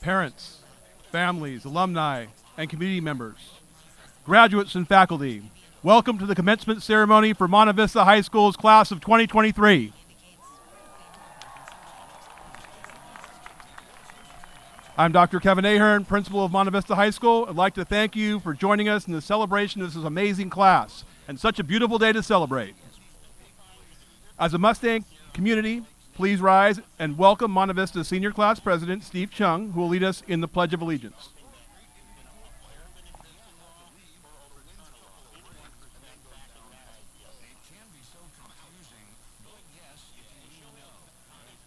parents, families, alumni, and community members, graduates and faculty, welcome to the commencement ceremony for Monte Vista High School's class of 2023. I'm Dr. Kevin Ahern, principal of Monte Vista High School. I'd like to thank you for joining us in the celebration of this amazing class and such a beautiful day to celebrate. As a Mustang community, please rise and welcome Monte Vista Senior Class President Steve Chung, who will lead us in the Pledge of Allegiance.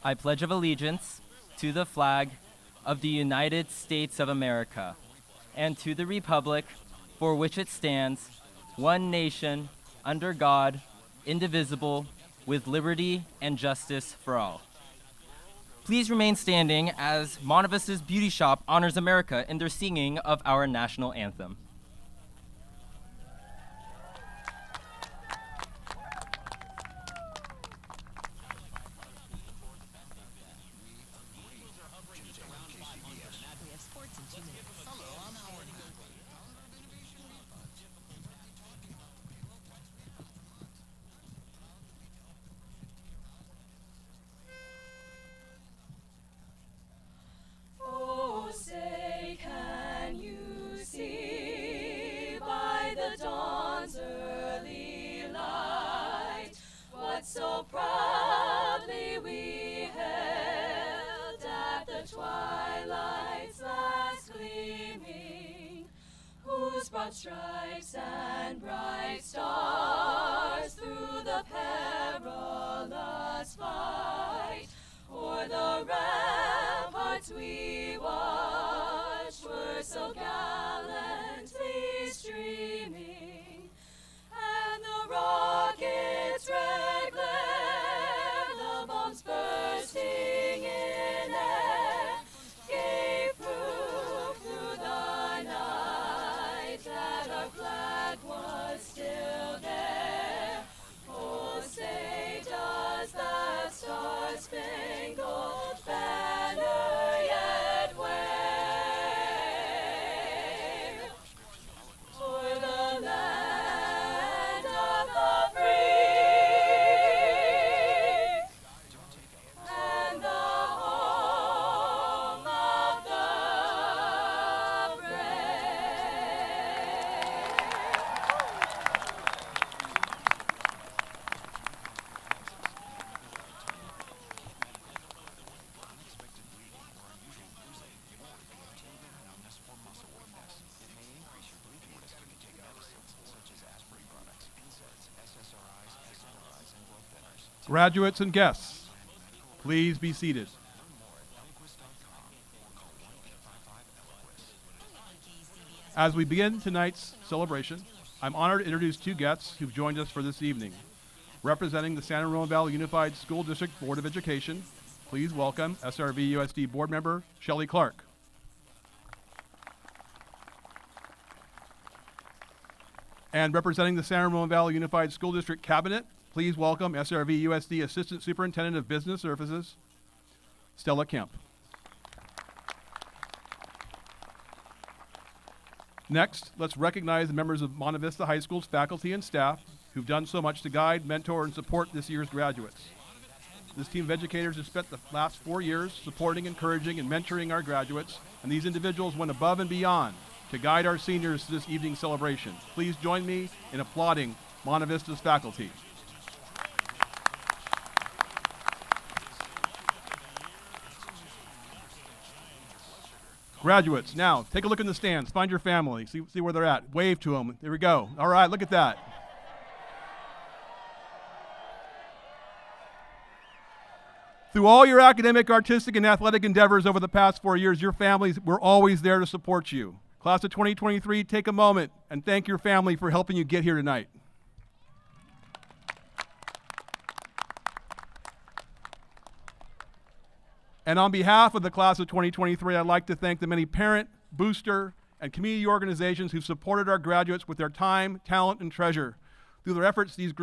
I pledge of allegiance to the flag of the United States of America and to the republic for which it stands, one nation, under God, indivisible, with liberty and justice for all. Please remain standing as Monte Vista's Beauty Shop honors America in their singing of our national anthem. So proudly we hailed at the twilight's last gleaming, whose broad stripes and bright stars through the perilous fight o'er the ramparts we watched were so gallantly streaming, and the rockets red glare, the bombs bursting in air, gave proof through the night that our flag was still there. Oh, say does that star-spangled banner yet wave o'er the land of the free and the home of the brave. Graduates and guests, please be seated. As we begin tonight's celebration, I'm honored to introduce two guests who've joined us for this evening. Representing the San Ramon Valley Unified School District Board of Education, please welcome SRV USD Board Member Shelley Clark. And representing the San Ramon Valley Unified School District Cabinet, please welcome SRV USD Assistant Superintendent of Business Services, Stella Kemp. Next, let's recognize the members of Monte Vista High School's faculty and staff who've done so much to guide, mentor, and support this year's graduates. This team of educators has spent the last 4 years supporting, encouraging, and mentoring our graduates, and these individuals went above and beyond to guide our seniors to this evening's celebration. Please join me in applauding Monte Vista's faculty. Graduates, now take a look in the stands. Find your family. See where they're at. Wave to them. There we go. All right, look at that. Through all your academic, artistic, and athletic endeavors over the past 4 years, your families were always there to support you. Class of 2023, take a moment and thank your family for helping you get here tonight. And on behalf of the class of 2023, I'd like to thank the many parent, booster, and community organizations who've supported our graduates with their time, talent, and treasure. Through the efforts of these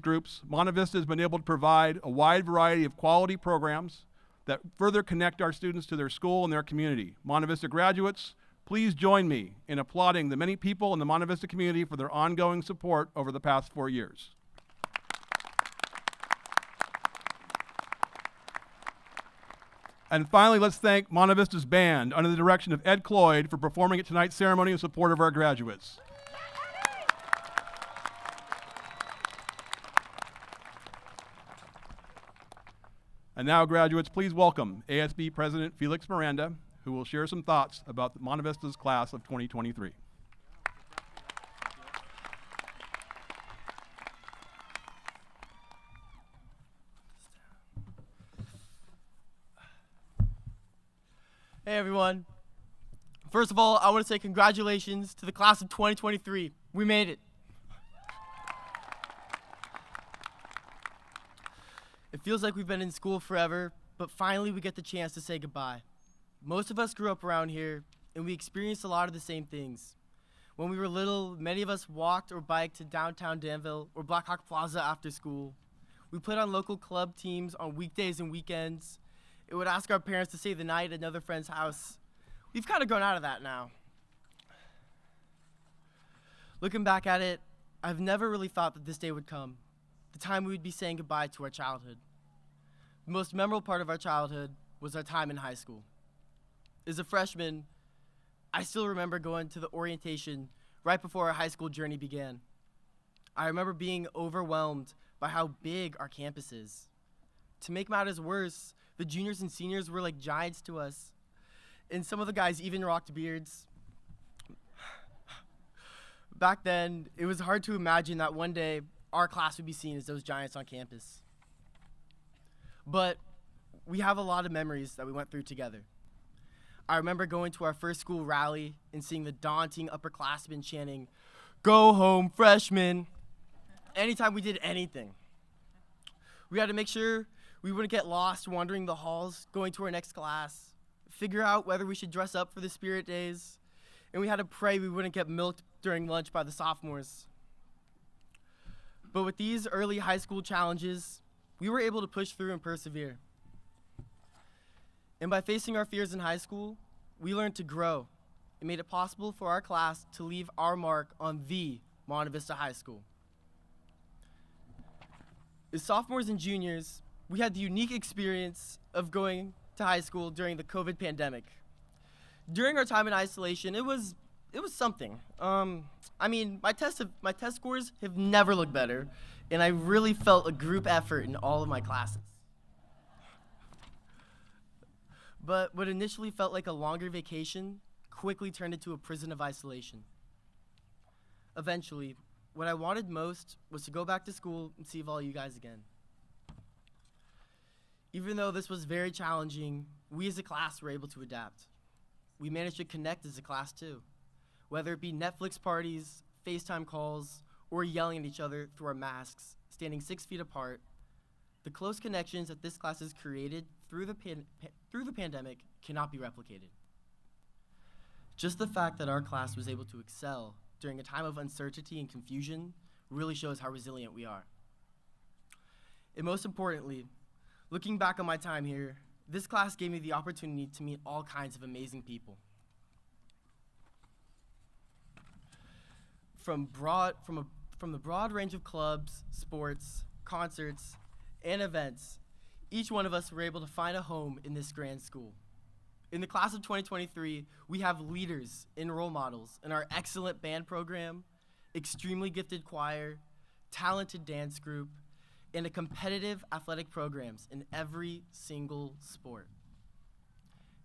groups, Monte Vista has been able to provide a wide variety of quality programs that further connect our students to their school and their community. Monte Vista graduates, please join me in applauding the many people in the Monte Vista community for their ongoing support over the past 4 years. And finally, let's thank Monte Vista's band under the direction of Ed Cloyd for performing at tonight's ceremony in support of our graduates. And now, graduates, please welcome ASB President Felix Miranda, who will share some thoughts about Monte Vista's class of 2023. Hey everyone. First of all, I want to say congratulations to the class of 2023. We made it. It feels like we've been in school forever, but finally we get the chance to say goodbye. Most of us grew up around here, and we experienced a lot of the same things. When we were little, many of us walked or biked to downtown Danville or Black Hawk Plaza after school. We played on local club teams on weekdays and weekends. It would ask our parents to stay the night at another friend's house. We've kind of grown out of that now. Looking back at it, I've never really thought that this day would come, the time we would be saying goodbye to our childhood. The most memorable part of our childhood was our time in high school. As a freshman, I still remember going to the orientation right before our high school journey began. I remember being overwhelmed by how big our campus is. To make matters worse, the juniors and seniors were like giants to us, and some of the guys even rocked beards. Back then, it was hard to imagine that one day our class would be seen as those giants on campus. But we have a lot of memories that we went through together. I remember going to our first school rally and seeing the daunting upperclassmen chanting, "Go home, freshmen," anytime we did anything. We had to make sure we wouldn't get lost wandering the halls, going to our next class, figure out whether we should dress up for the spirit days, and we had to pray we wouldn't get milked during lunch by the sophomores. But with these early high school challenges, we were able to push through and persevere. And by facing our fears in high school, we learned to grow. It made it possible for our class to leave our mark on the Monte Vista High School. As sophomores and juniors, we had the unique experience of going to high school during the COVID pandemic. During our time in isolation, it was something. My test scores have never looked better, and I really felt a group effort in all of my classes. But what initially felt like a longer vacation quickly turned into a prison of isolation. Eventually, what I wanted most was to go back to school and see all you guys again. Even though this was very challenging, we as a class were able to adapt. We managed to connect as a class too, whether it be Netflix parties, FaceTime calls, or yelling at each other through our masks, standing 6 feet apart. The close connections that this class has created through the pandemic cannot be replicated. Just the fact that our class was able to excel during a time of uncertainty and confusion really shows how resilient we are. And most importantly, looking back on my time here, this class gave me the opportunity to meet all kinds of amazing people. From the broad range of clubs, sports, concerts, and events, each one of us were able to find a home in this grand school. In the class of 2023, we have leaders and role models in our excellent band program, extremely gifted choir, talented dance group, and a competitive athletic programs in every single sport.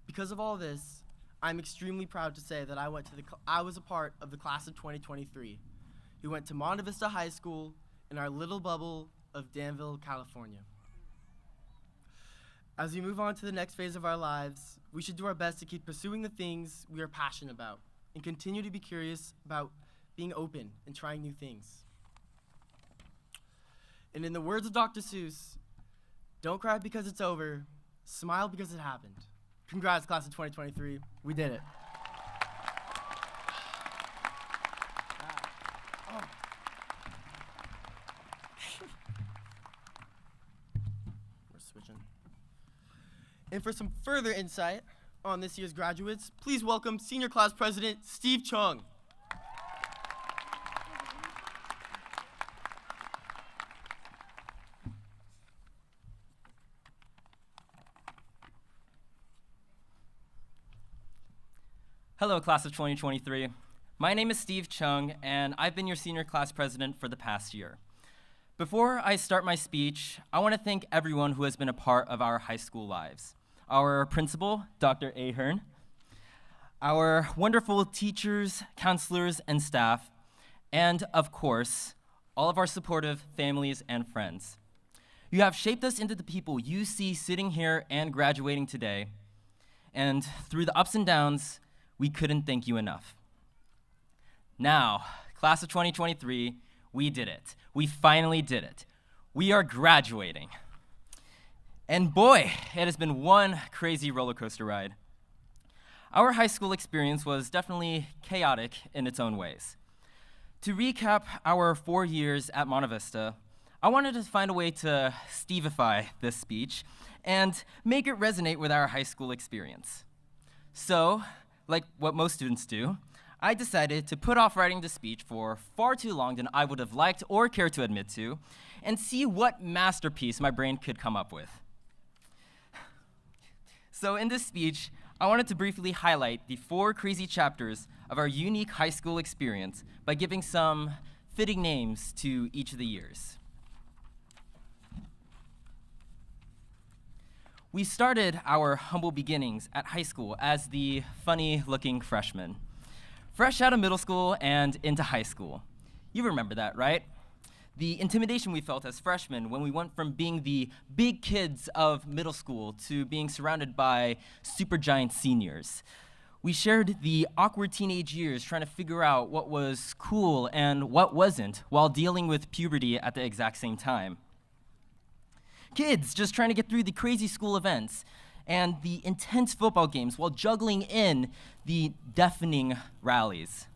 Because of all this, I'm extremely proud to say that I was a part of the class of 2023, who went to Monte Vista High School in our little bubble of Danville, California. As we move on to the next phase of our lives, we should do our best to keep pursuing the things we are passionate about and continue to be curious about being open and trying new things. And in the words of Dr. Seuss, don't cry because it's over, smile because it happened. Congrats, class of 2023. We did it. We're switching. And for some further insight on this year's graduates, please welcome Senior Class President Steve Chung. Hello, class of 2023. My name is Steve Chung, and I've been your senior class president for the past year. Before I start my speech, I want to thank everyone who has been a part of our high school lives. Our principal, Dr. Ahern, our wonderful teachers, counselors, and staff, and of course, all of our supportive families and friends. You have shaped us into the people you see sitting here and graduating today, and through the ups and downs, we couldn't thank you enough. Now, class of 2023, we did it. We finally did it. We are graduating. And boy, it has been one crazy roller coaster ride. Our high school experience was definitely chaotic in its own ways. To recap our 4 years at Monte Vista, I wanted to find a way to Steve-ify this speech and make it resonate with our high school experience. So, like what most students do, I decided to put off writing the speech for far too long than I would have liked or cared to admit to, and see what masterpiece my brain could come up with. So in this speech, I wanted to briefly highlight the 4 crazy chapters of our unique high school experience by giving some fitting names to each of the years. We started our humble beginnings at high school as the funny-looking freshmen. Fresh out of middle school and into high school. You remember that, right? The intimidation we felt as freshmen when we went from being the big kids of middle school to being surrounded by supergiant seniors. We shared the awkward teenage years trying to figure out what was cool and what wasn't while dealing with puberty at the exact same time. Kids just trying to get through the crazy school events and the intense football games while juggling in the deafening rallies.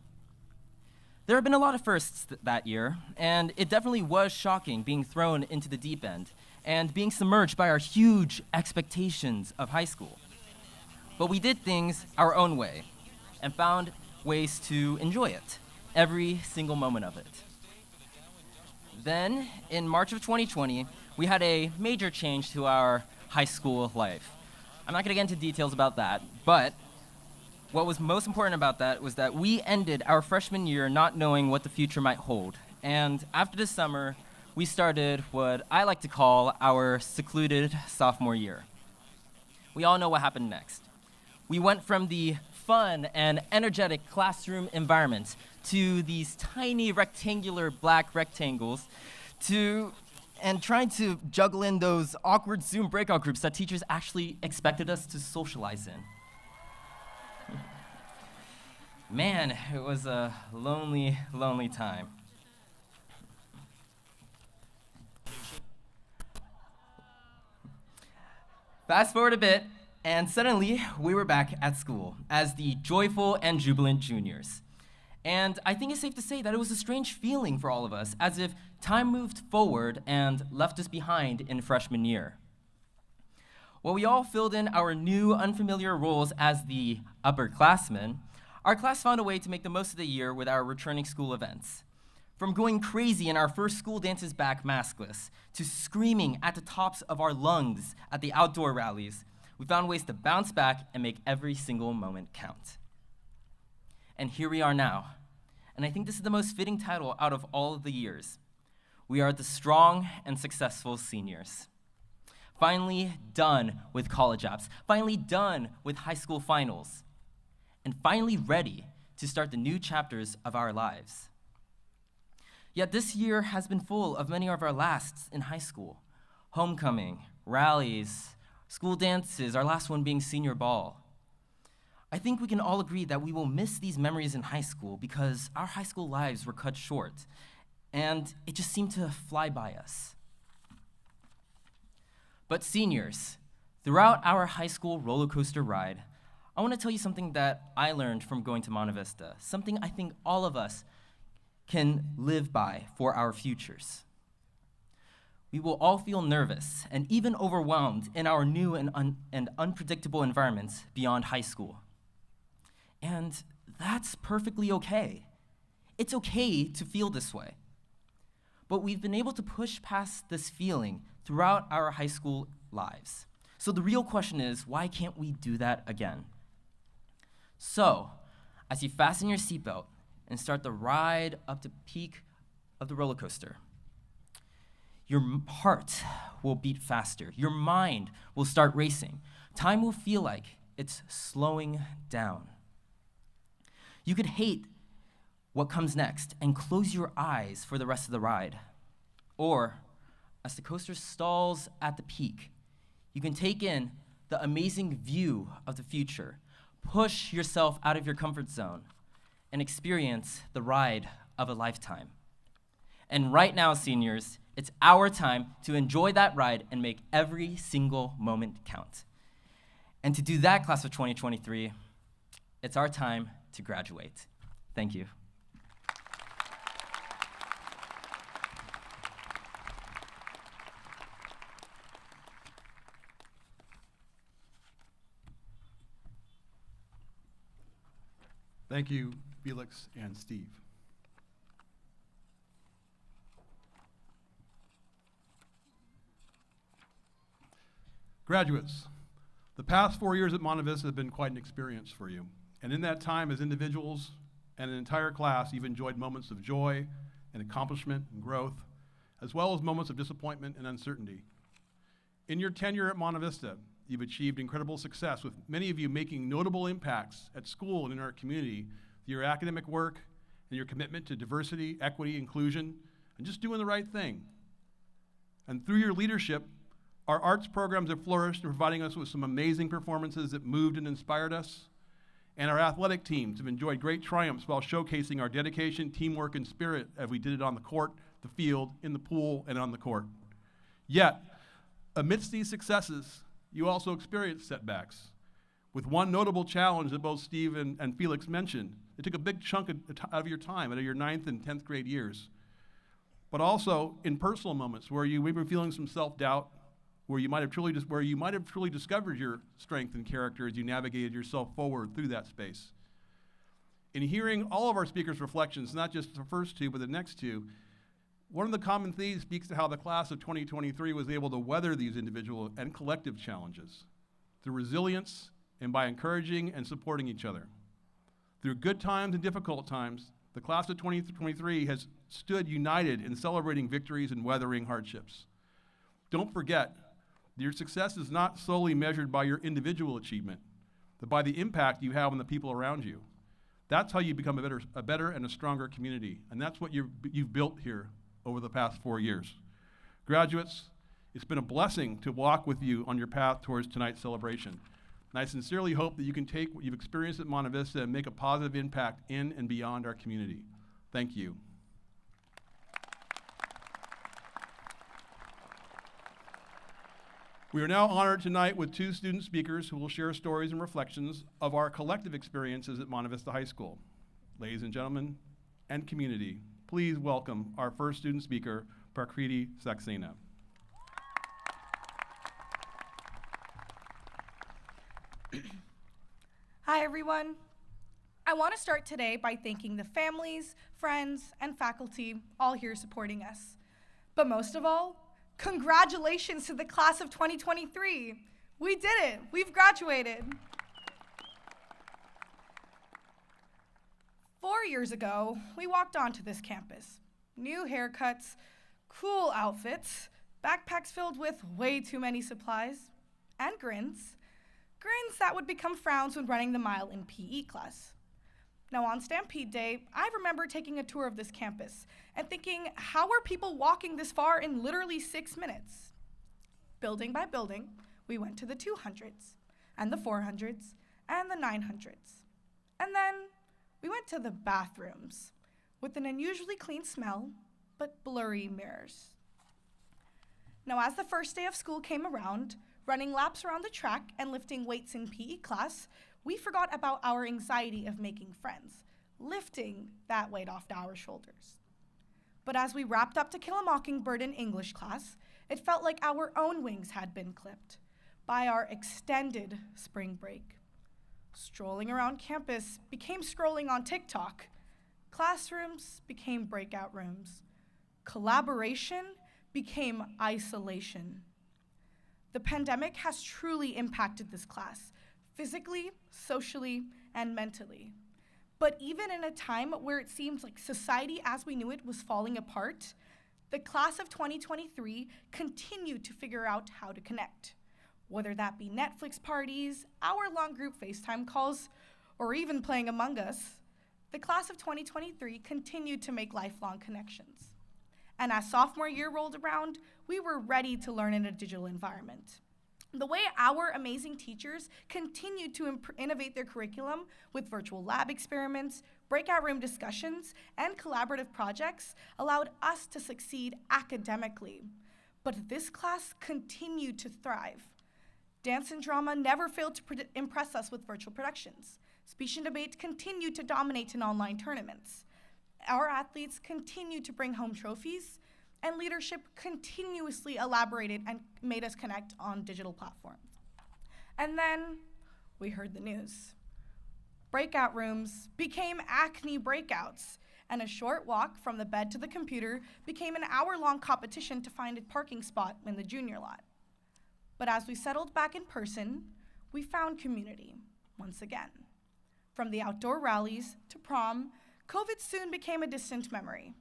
There have been a lot of firsts that year, and it definitely was shocking being thrown into the deep end and being submerged by our huge expectations of high school. But we did things our own way and found ways to enjoy it, every single moment of it. Then, in March of 2020, we had a major change to our high school life. I'm not going to get into details about that, but what was most important about that was that we ended our freshman year not knowing what the future might hold. And after the summer, we started what I like to call our secluded sophomore year. We all know what happened next. We went from the fun and energetic classroom environment to these tiny rectangular black rectangles and trying to juggle in those awkward Zoom breakout groups that teachers actually expected us to socialize in. Man, it was a lonely, lonely time. Fast forward a bit, and suddenly we were back at school as the joyful and jubilant juniors. And I think it's safe to say that it was a strange feeling for all of us, as if time moved forward and left us behind in freshman year. While we all filled in our new, unfamiliar roles as the upperclassmen, our class found a way to make the most of the year with our returning school events. From going crazy in our first school dances back maskless, to screaming at the tops of our lungs at the outdoor rallies, we found ways to bounce back and make every single moment count. And here we are now. And I think this is the most fitting title out of all of the years. We are the strong and successful seniors. Finally done with college apps. Finally done with high school finals. And finally ready to start the new chapters of our lives. Yet this year has been full of many of our lasts in high school. Homecoming, rallies, school dances, our last one being senior ball. I think we can all agree that we will miss these memories in high school because our high school lives were cut short, and it just seemed to fly by us. But seniors, throughout our high school roller coaster ride, I want to tell you something that I learned from going to Monte Vista, something I think all of us can live by for our futures. We will all feel nervous and even overwhelmed in our new and unpredictable environments beyond high school. And that's perfectly okay. It's okay to feel this way. But we've been able to push past this feeling throughout our high school lives. So the real question is, why can't we do that again? So, as you fasten your seatbelt and start the ride up the peak of the roller coaster, your heart will beat faster. Your mind will start racing. Time will feel like it's slowing down. You could hate what comes next and close your eyes for the rest of the ride. Or, as the coaster stalls at the peak, you can take in the amazing view of the future, push yourself out of your comfort zone, and experience the ride of a lifetime. And right now, seniors, it's our time to enjoy that ride and make every single moment count. And to do that, class of 2023, it's our time to graduate. Thank you. Thank you, Felix and Steve. Graduates, the past 4 years at Monte Vista have been quite an experience for you. And in that time, as individuals and an entire class, you've enjoyed moments of joy and accomplishment and growth, as well as moments of disappointment and uncertainty. In your tenure at Monte Vista, you've achieved incredible success, with many of you making notable impacts at school and in our community through your academic work and your commitment to diversity, equity, inclusion, and just doing the right thing. And through your leadership, our arts programs have flourished, providing us with some amazing performances that moved and inspired us. And our athletic teams have enjoyed great triumphs while showcasing our dedication, teamwork, and spirit as we did it on the court, the field, in the pool, and on the court. Yet, amidst these successes, you also experienced setbacks, with one notable challenge that both Steve and Felix mentioned. It took a big chunk out of your time, out of your 9th and 10th grade years. But also in personal moments where you may be feeling some self-doubt, where you might have truly discovered your strength and character as you navigated yourself forward through that space. In hearing all of our speakers' reflections, not just the first two, but the next two, one of the common themes speaks to how the class of 2023 was able to weather these individual and collective challenges through resilience and by encouraging and supporting each other. Through good times and difficult times, the class of 2023 has stood united in celebrating victories and weathering hardships. Don't forget, your success is not solely measured by your individual achievement, but by the impact you have on the people around you. That's how you become a better and a stronger community, and that's what you've built here over the past 4 years. Graduates, it's been a blessing to walk with you on your path towards tonight's celebration. And I sincerely hope that you can take what you've experienced at Monte Vista and make a positive impact in and beyond our community. Thank you. We are now honored tonight with two student speakers who will share stories and reflections of our collective experiences at Monte Vista High School. Ladies and gentlemen, and community, please welcome our first student speaker, Prakriti Saxena. Hi, everyone. I want to start today by thanking the families, friends, and faculty all here supporting us. But most of all, congratulations to the class of 2023. We did it. We've graduated. 4 years ago, we walked onto this campus. New haircuts, cool outfits, backpacks filled with way too many supplies, and grins. Grins that would become frowns when running the mile in PE class. Now on Stampede Day, I remember taking a tour of this campus and thinking, how are people walking this far in literally 6 minutes? Building by building, we went to the 200s, and the 400s, and the 900s. And then we went to the bathrooms with an unusually clean smell, but blurry mirrors. Now as the first day of school came around, running laps around the track and lifting weights in PE class, we forgot about our anxiety of making friends, lifting that weight off our shoulders. But as we wrapped up To Kill a Mockingbird in English class, it felt like our own wings had been clipped by our extended spring break. Strolling around campus became scrolling on TikTok. Classrooms became breakout rooms. Collaboration became isolation. The pandemic has truly impacted this class, physically, socially, and mentally. But even in a time where it seemed like society as we knew it was falling apart, the class of 2023 continued to figure out how to connect. Whether that be Netflix parties, hour-long group FaceTime calls, or even playing Among Us, the class of 2023 continued to make lifelong connections. And as sophomore year rolled around, we were ready to learn in a digital environment. The way our amazing teachers continued to innovate their curriculum with virtual lab experiments, breakout room discussions, and collaborative projects allowed us to succeed academically. But this class continued to thrive. Dance and drama never failed to impress us with virtual productions. Speech and debate continued to dominate in online tournaments. Our athletes continued to bring home trophies, and leadership continuously elaborated and made us connect on digital platforms. And then we heard the news. Breakout rooms became acne breakouts, and a short walk from the bed to the computer became an hour-long competition to find a parking spot in the junior lot. But as we settled back in person, we found community once again. From the outdoor rallies to prom, COVID soon became a distant memory,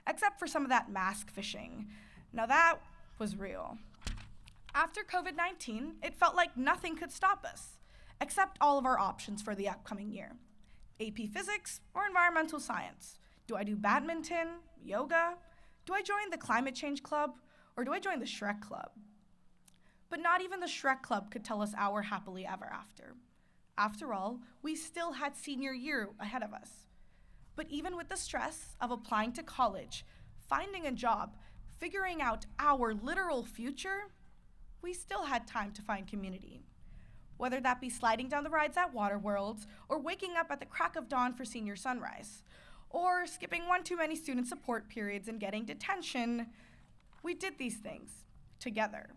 except for some of that mask fishing. Now that was real. After COVID-19, it felt like nothing could stop us, except all of our options for the upcoming year. AP Physics or Environmental Science? Do I do badminton, yoga? Do I join the Climate Change Club, or do I join the Shrek Club? But not even the Shrek Club could tell us our happily ever after. After all, we still had senior year ahead of us. But even with the stress of applying to college, finding a job, figuring out our literal future, we still had time to find community. Whether that be sliding down the rides at Waterworld, or waking up at the crack of dawn for senior sunrise, or skipping one too many student support periods and getting detention, we did these things together.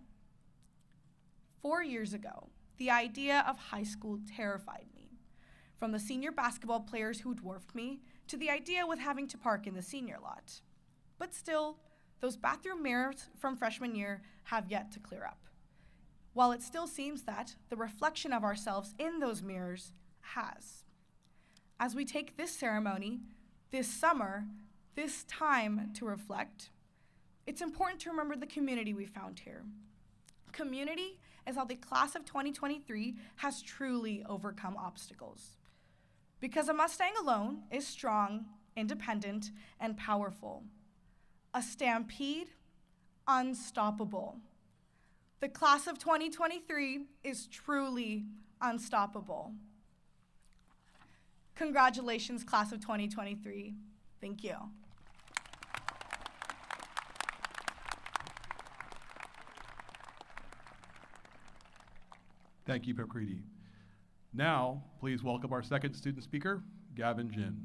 4 years ago, the idea of high school terrified me. From the senior basketball players who dwarfed me, to the idea with having to park in the senior lot. But still, those bathroom mirrors from freshman year have yet to clear up. While it still seems that the reflection of ourselves in those mirrors has. As we take this ceremony, this summer, this time to reflect, it's important to remember the community we found here. Community is how the class of 2023 has truly overcome obstacles. Because a Mustang alone is strong, independent, and powerful. A stampede, unstoppable. The class of 2023 is truly unstoppable. Congratulations, class of 2023. Thank you. Thank you, Pakriti. Now, please welcome our second student speaker, Gavin Jin.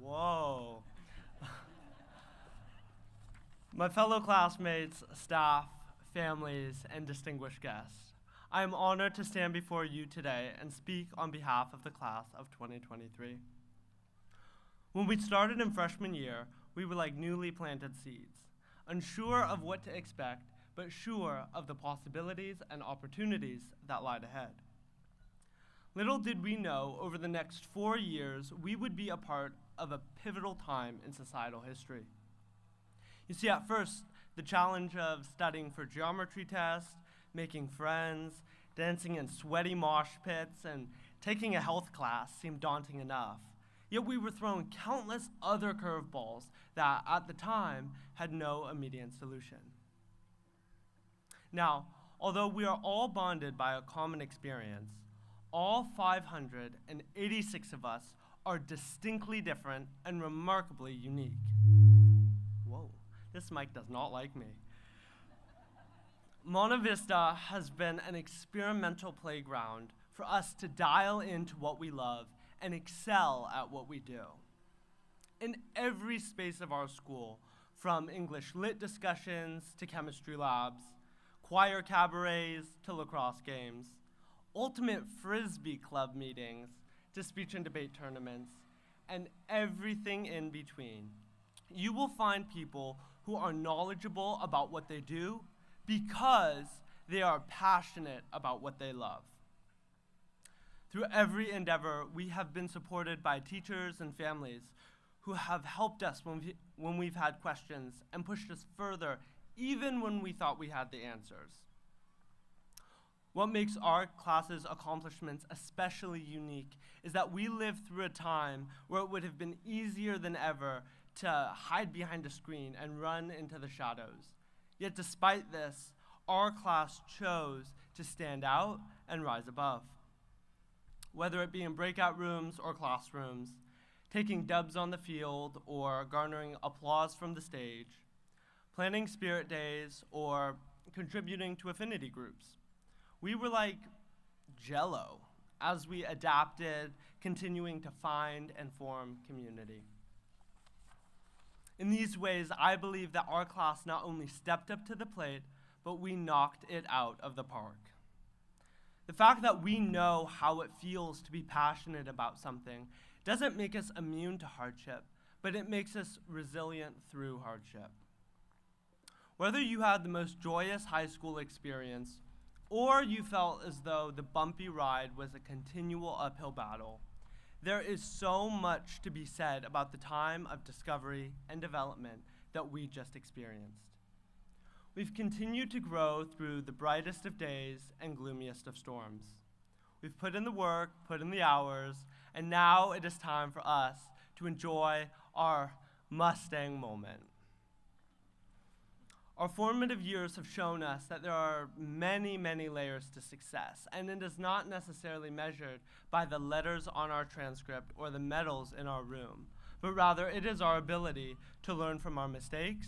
Whoa. My fellow classmates, staff, families, and distinguished guests, I am honored to stand before you today and speak on behalf of the class of 2023. When we started in freshman year, we were like newly planted seeds, unsure of what to expect, but sure of the possibilities and opportunities that lied ahead. Little did we know, over the next 4 years, we would be a part of a pivotal time in societal history. You see, at first, the challenge of studying for geometry tests, making friends, dancing in sweaty mosh pits, and taking a health class seemed daunting enough. Yet we were thrown countless other curveballs that, at the time, had no immediate solution. Now, although we are all bonded by a common experience, all 586 of us are distinctly different and remarkably unique. Whoa, this mic does not like me. Monte Vista has been an experimental playground for us to dial into what we love and excel at what we do. In every space of our school, from English lit discussions to chemistry labs, choir cabarets to lacrosse games, ultimate frisbee club meetings to speech and debate tournaments, and everything in between, you will find people who are knowledgeable about what they do because they are passionate about what they love. Through every endeavor, we have been supported by teachers and families who have helped us when we've had questions and pushed us further, even when we thought we had the answers. What makes our class's accomplishments especially unique is that we lived through a time where it would have been easier than ever to hide behind a screen and run into the shadows. Yet despite this, our class chose to stand out and rise above. Whether it be in breakout rooms or classrooms, taking dubs on the field or garnering applause from the stage, planning spirit days or contributing to affinity groups, we were like Jell-O as we adapted, continuing to find and form community. In these ways, I believe that our class not only stepped up to the plate, but we knocked it out of the park. The fact that we know how it feels to be passionate about something doesn't make us immune to hardship, but it makes us resilient through hardship. Whether you had the most joyous high school experience or you felt as though the bumpy ride was a continual uphill battle, there is so much to be said about the time of discovery and development that we just experienced. We've continued to grow through the brightest of days and gloomiest of storms. We've put in the work, put in the hours, and now it is time for us to enjoy our Mustang moment. Our formative years have shown us that there are many, many layers to success, and it is not necessarily measured by the letters on our transcript or the medals in our room, but rather it is our ability to learn from our mistakes,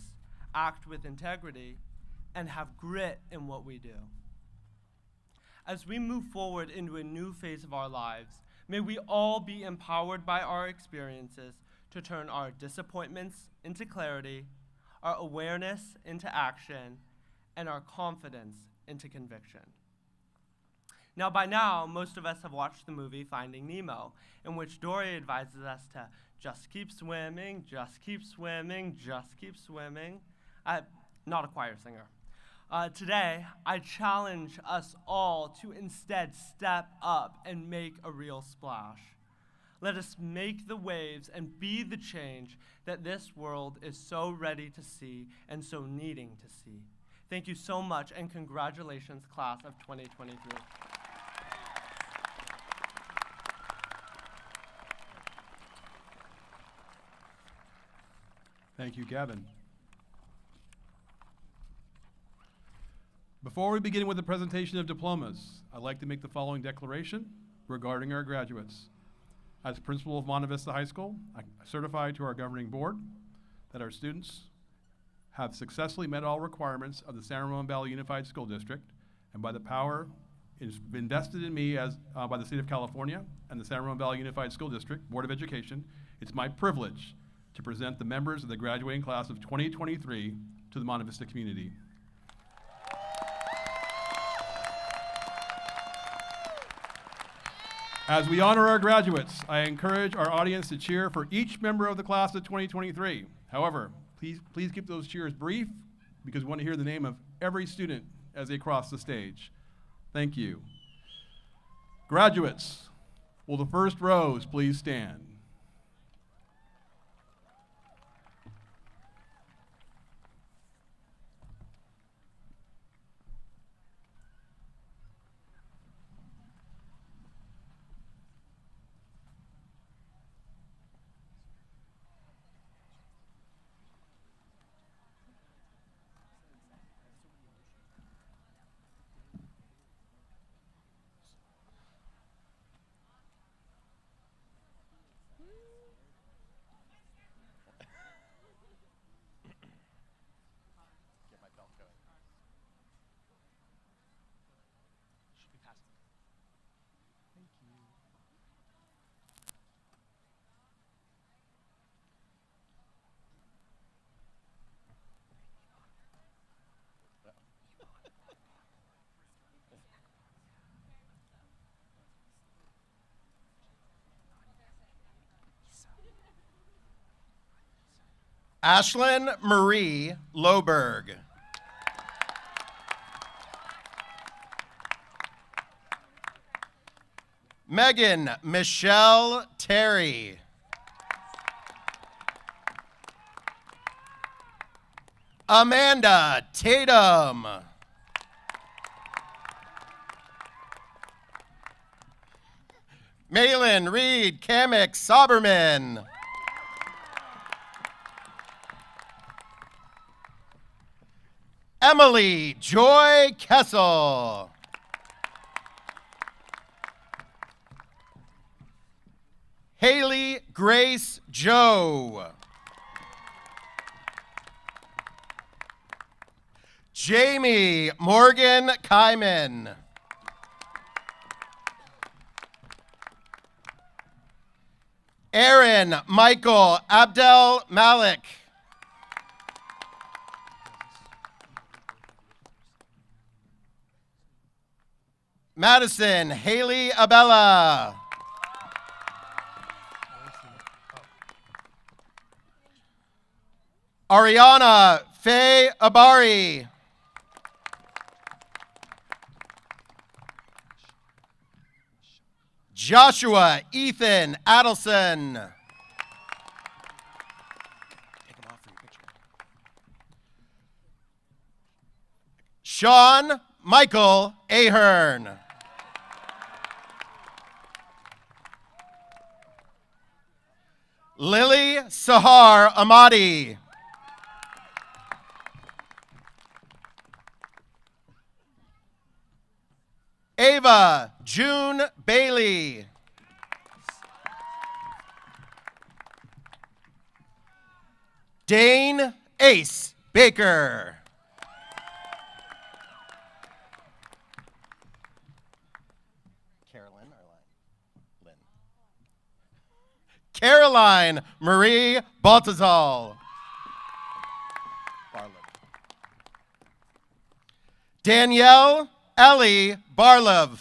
act with integrity, and have grit in what we do. As we move forward into a new phase of our lives, may we all be empowered by our experiences to turn our disappointments into clarity, our awareness into action, and our confidence into conviction. Now, by now, most of us have watched the movie Finding Nemo, in which Dory advises us to just keep swimming, just keep swimming, just keep swimming. Not a choir singer. Today, I challenge us all to instead step up and make a real splash. Let us make the waves and be the change that this world is so ready to see and so needing to see. Thank you so much, and congratulations, class of 2023. Thank you, Gavin. Before we begin with the presentation of diplomas, I'd like to make the following declaration regarding our graduates. As principal of Monte Vista High School, I certify to our governing board that our students have successfully met all requirements of the San Ramon Valley Unified School District, and by the power invested in me as by the state of California and the San Ramon Valley Unified School District Board of Education, it's my privilege to present the members of the graduating class of 2023 to the Monte Vista community. As we honor our graduates, I encourage our audience to cheer for each member of the class of 2023. However, please keep those cheers brief because we want to hear the name of every student as they cross the stage. Thank you. Graduates, will the first rows please stand? Ashlyn Marie Loberg. Megan Michelle Terry. Amanda Tatum. Malin Reed Kamek Soberman. Emily Joy Kessel. Haley Grace Joe. Jamie Morgan Kyman. Aaron Michael Abdel Malik. Madison Haley Abella. Ariana Faye Abari. Joshua Ethan Adelson. Sean Michael Ahern. Lily Sahar Amadi. Ava June Bailey. Dane Ace Baker. Caroline Marie Baltazal. Danielle Ellie Barlov.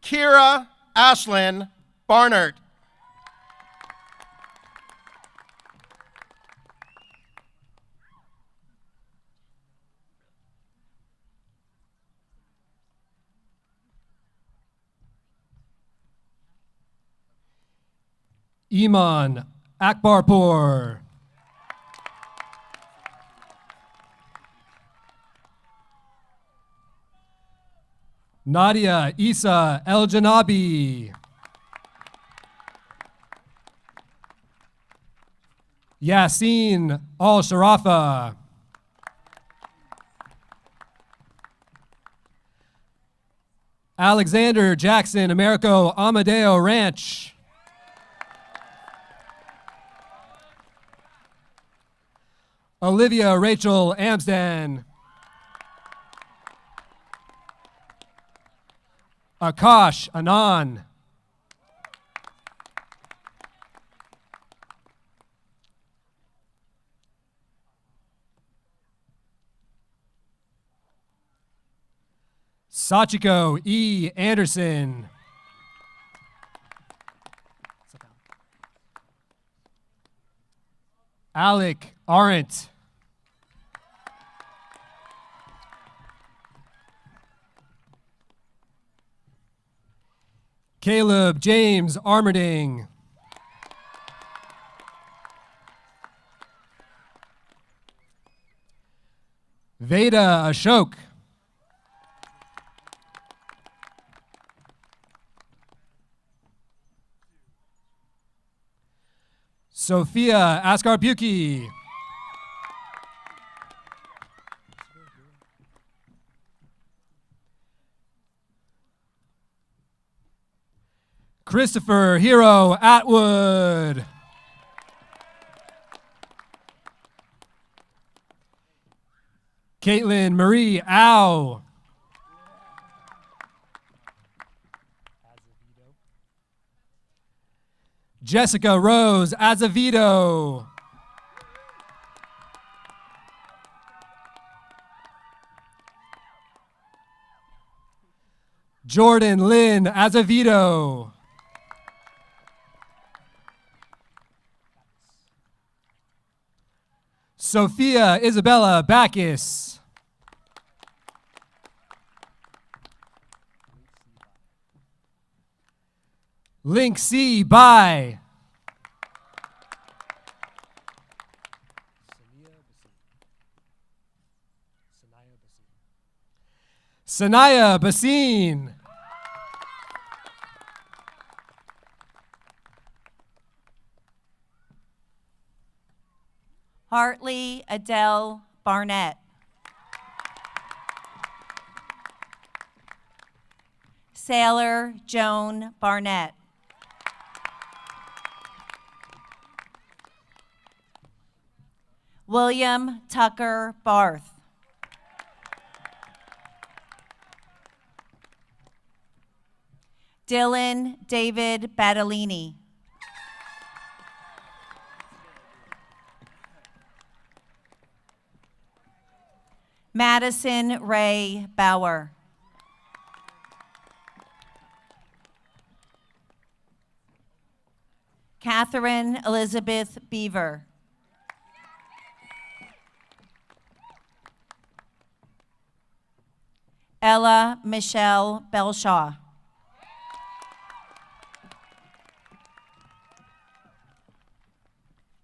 Kira Ashlyn Barnert. Iman Akbarpour. Nadia Isa El Janabi. Yassine Al Sharafa. Alexander Jackson Americo Amadeo Ranch. Olivia Rachel Amsden. Akash Anand. Sachiko E. Anderson. Alec Arendt. Caleb James Armerding. Veda Ashok. Sophia Askarbuki. Christopher Hero Atwood. Caitlin Marie Au. Jessica Rose Azevedo. Jordan Lynn Azevedo. Sophia Isabella Backus. Link C. Bai. Sanaya Basine. Hartley Adele Barnett. Sailor Joan Barnett. William Tucker Barth. Dylan David Battellini. Madison Ray Bauer. Catherine Elizabeth Beaver. Ella Michelle Belshaw.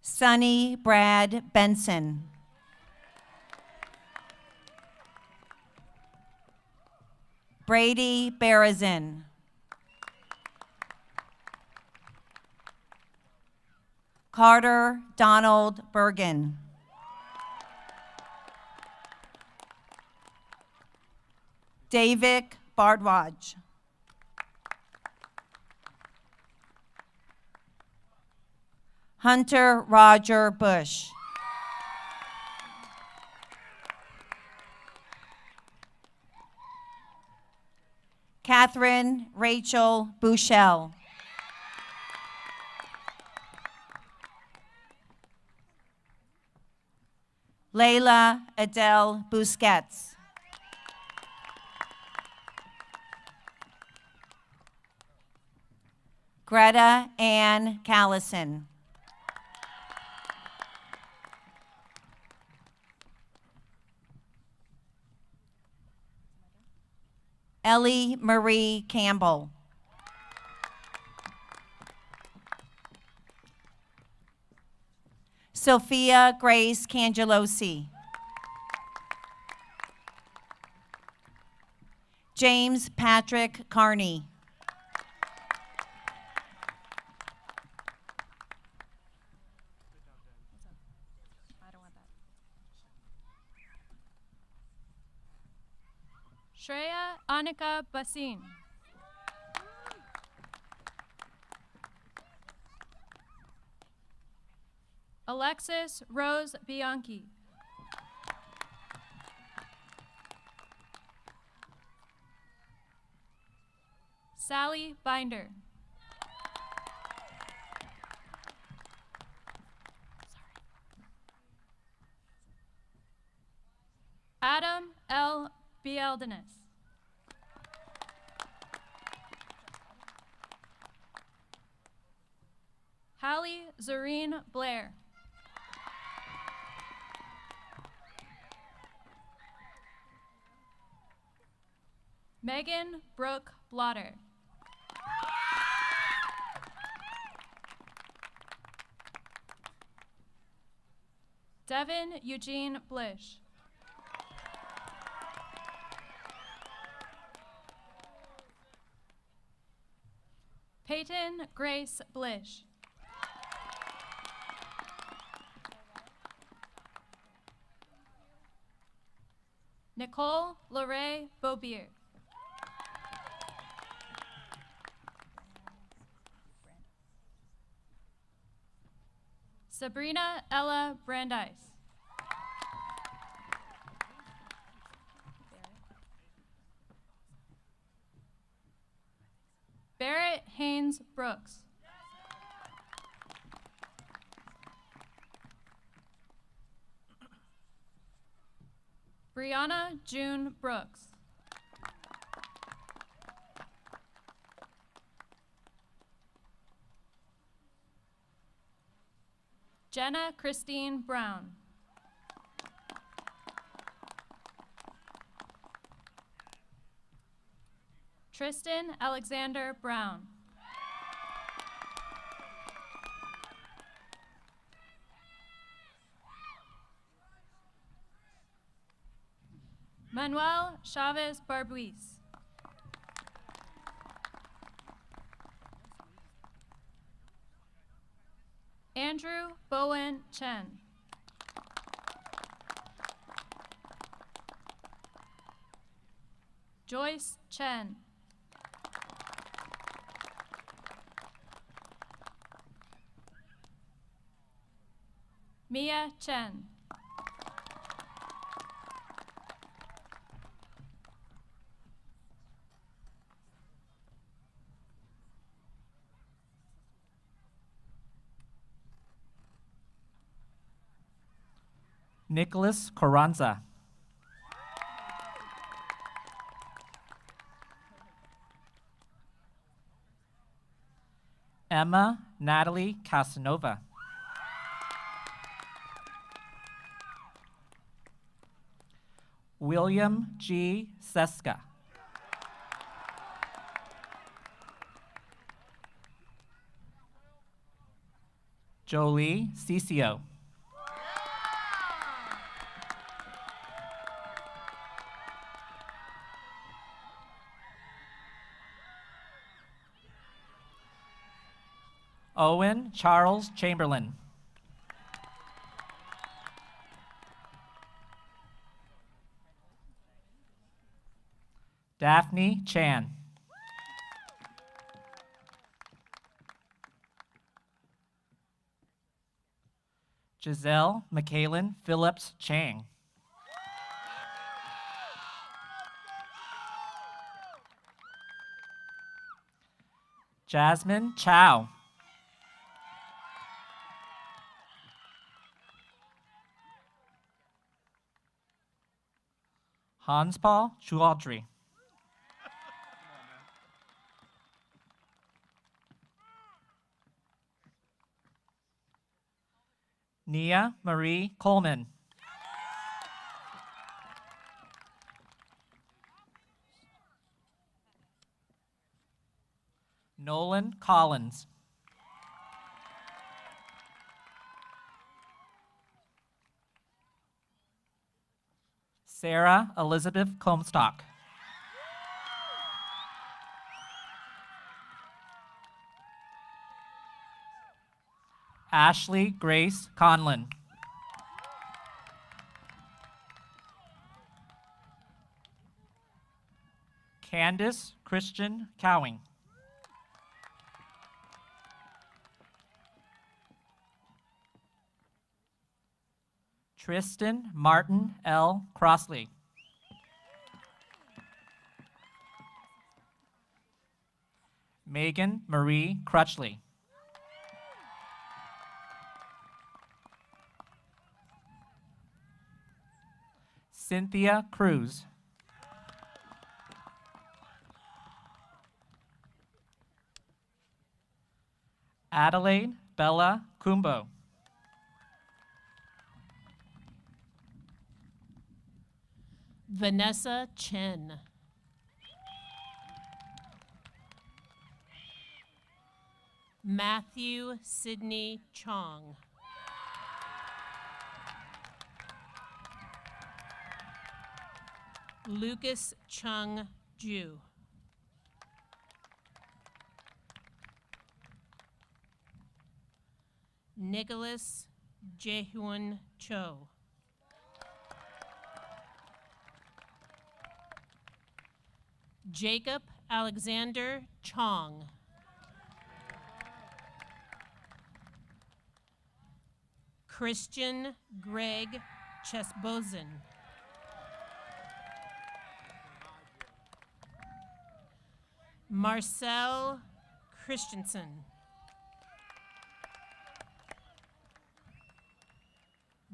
Sonny Brad Benson. Brady Berezin. Carter Donald Bergen. David Bardwaj. Hunter Roger Bush. Catherine Rachel Bouchel. Layla Adele Busquets. Greta Ann Callison. Ellie Marie Campbell. Sophia Grace Cangelosi. James Patrick Carney. Shreya Anika Basin. Alexis Rose Bianchi. Sally Binder. Adam L. Bieldenis. Hallie Zareen Blair. Megan Brooke Blotter. Devin Eugene Blish. Peyton Grace Blish. Nicole Lorraine Beaubier. Sabrina Ella Brandeis. Barrett Haynes Brooks. Brianna June Brooks. Jenna Christine Brown. Tristan Alexander Brown. Manuel Chavez Barbuis. Andrew Bowen Chen. Joyce Chen. Mia Chen. Nicholas Carranza. Emma Natalie Casanova. William G. Seska. Jolie Cicio. Owen Charles Chamberlain. Daphne Chan. Giselle McKaylin Phillips Chang. Jasmine Chow. Hans Paul Chaudhry. Nia Marie Coleman. Nolan Collins. Sarah Elizabeth Comstock. Ashley Grace Conlon. Candace Christian Cowing. Tristan Martin L. Crossley. Megan Marie Crutchley. Cynthia Cruz. Adelaide Bella Kumbo. Vanessa Chen. Matthew Sidney Chong. Lucas Chung Ju. Nicholas Jaehyun Cho. Jacob Alexander Chong. Christian Greg Chesbozen. Marcel Christensen.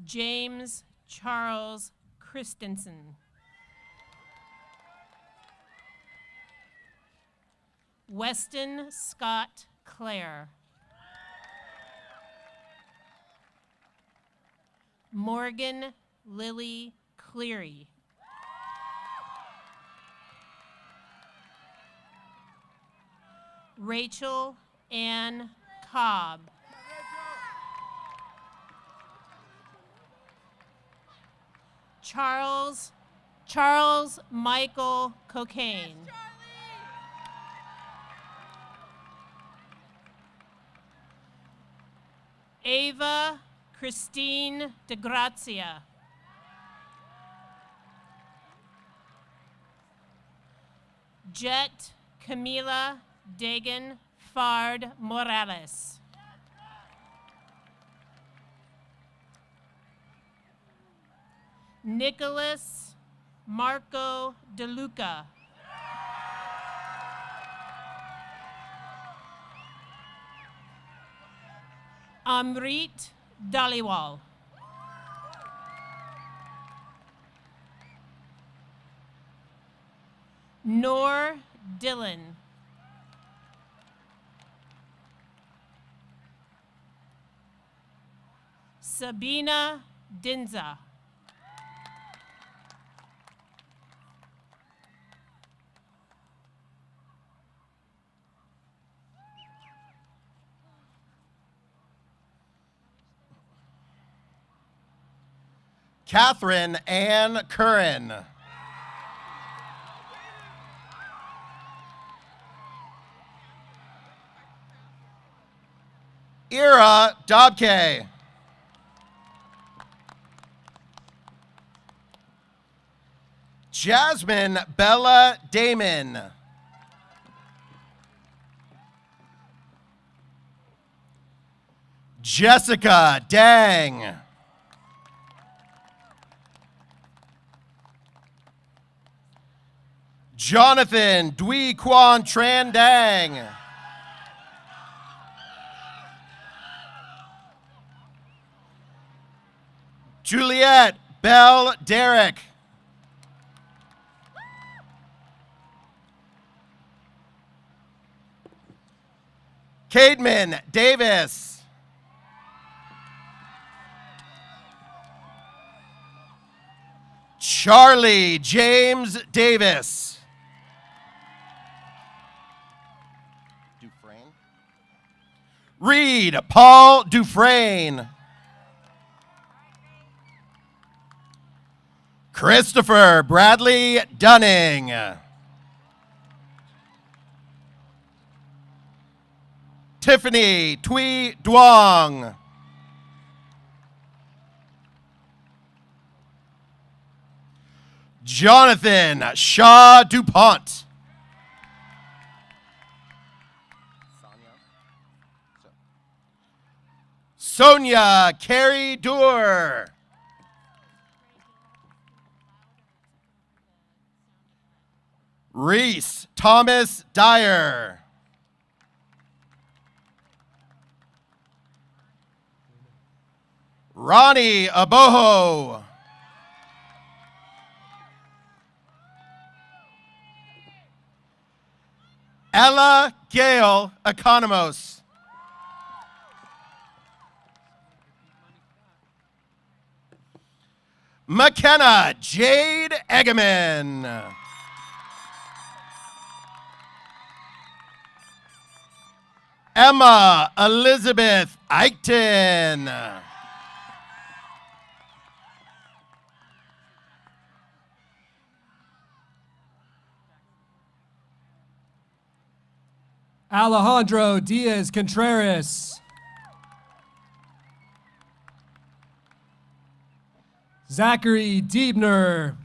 James Charles Christensen. Weston Scott Clare. Morgan Lily Cleary. Rachel Ann Cobb. Charles Michael Cocaine. Ava Christine DeGrazia. Jet Camila Dagan Fard Morales. Nicholas Marco DeLuca. Amrit Daliwal. Noor Dillon. Sabina Dinza. Catherine Ann Curran. Ira Dobke. Jasmine Bella Damon. Jessica Dang. Jonathan Dwi Kwan Tran Dang. Juliet Bell Derrick. Cademan Davis. Charlie James Davis. Dufresne. Reed Paul Dufresne. Christopher Bradley Dunning. Tiffany Tui Duong. Jonathan Shaw DuPont. Sonia Carey Doer. Reese Thomas Dyer. Ronnie Aboho. Ella Gale Economos. McKenna Jade Eggerman. Emma Elizabeth Eichten. Alejandro Diaz Contreras. Zachary Diebner.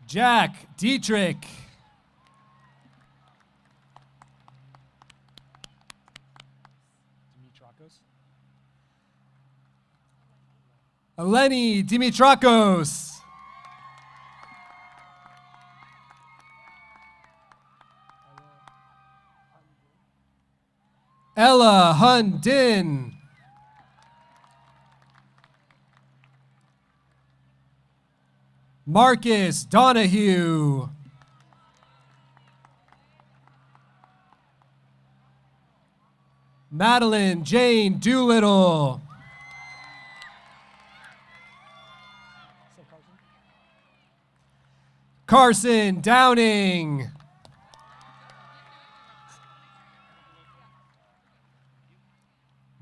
Jack Dietrich. Eleni Dimitrakos. Ella Hundin. Marcus Donahue. Madeline Jane Doolittle. Carson Downing.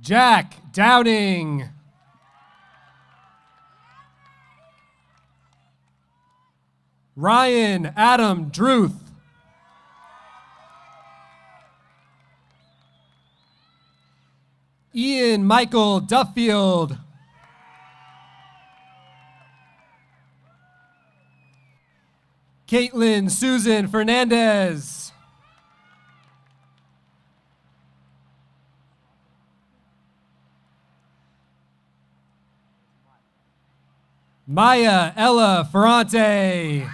Jack Downing. Ryan Adam Druth. Ian Michael Duffield. Caitlin Susan Fernandez. Maya Ella Ferrante.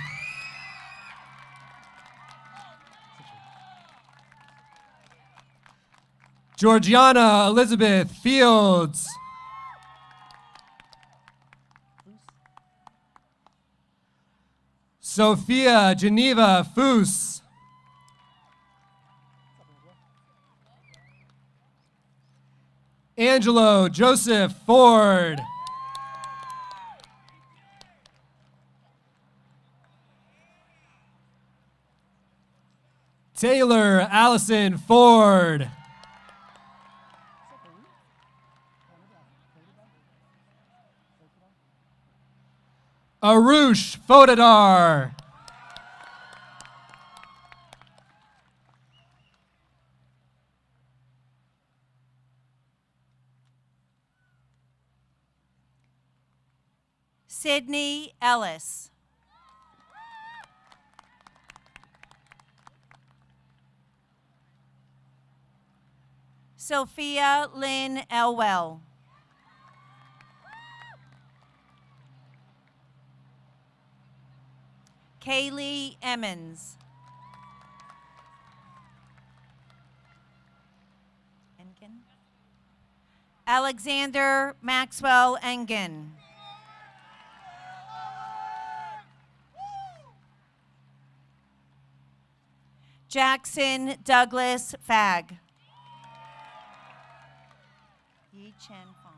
Georgiana Elizabeth Fields. Sophia Geneva Foos. Angelo Joseph Ford. Taylor Allison Ford. Arush Fodadar. Sydney Ellis. Sophia Lynn Elwell. Kaylee Emmons. Engen. Alexander Maxwell Engen. Jackson Douglas Fag. Yi Chen Fong.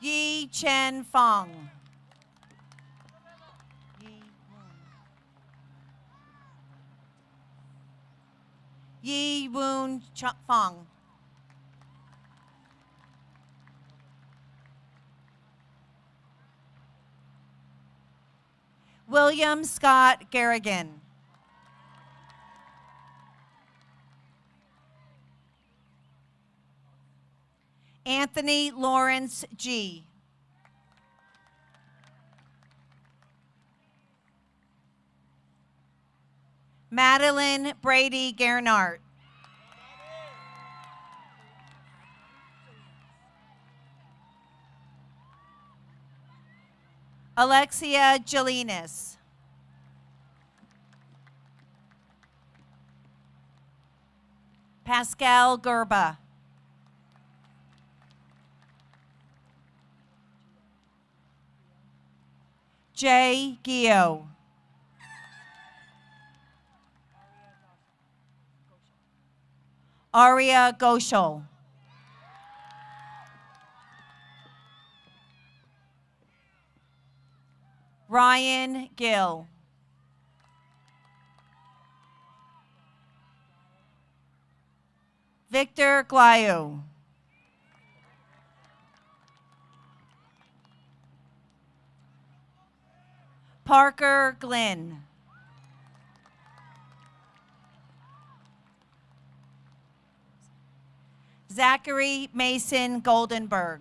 Yi Chen Fong. Yi Woon Fong. William Scott Garrigan. Anthony Lawrence G. Madeline Brady Gernart. Alexia Jelinas. Pascal Gerba. Jay Gio. Aria Goshal. Ryan Gill. Victor Glayo. Parker Glenn. Zachary Mason Goldenberg.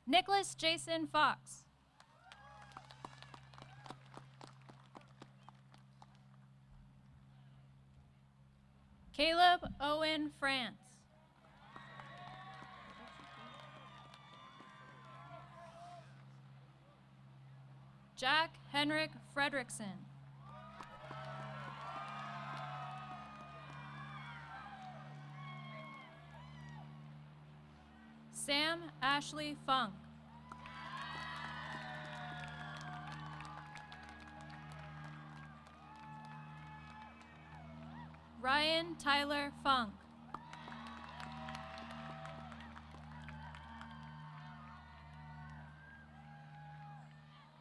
Nicholas Jason Fox. Caleb Owen France. Jack Henrik Fredrickson. Sam Ashley Funk. Ryan Tyler Funk.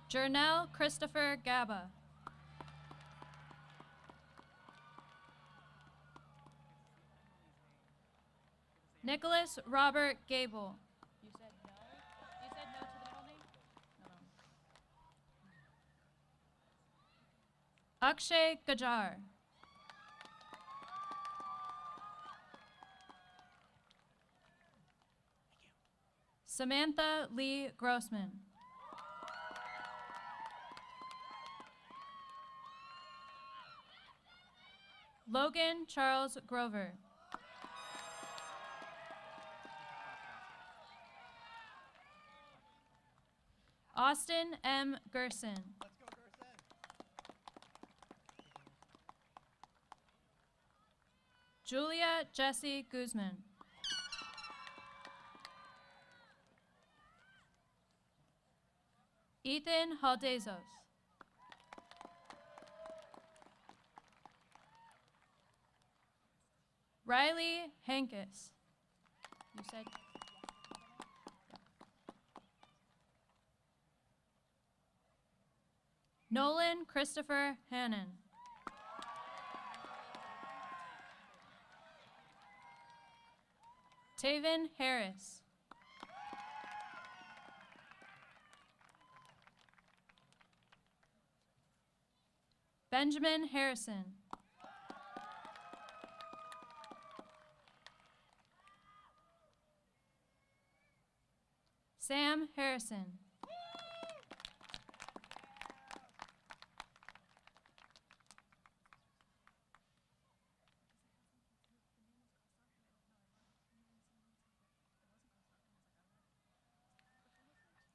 Jernell Christopher Gaba. Nicholas Robert Gable. You said no? You said no to the middle name? No. Akshay Gajar. Samantha Lee Grossman. Logan Charles Grover. Austin M. Gerson. Julia Jessie Guzman. Ethan Haldezos. Riley Hankis. You said? Nolan Christopher Hannon. Taven Harris. Benjamin Harrison. Sam Harrison.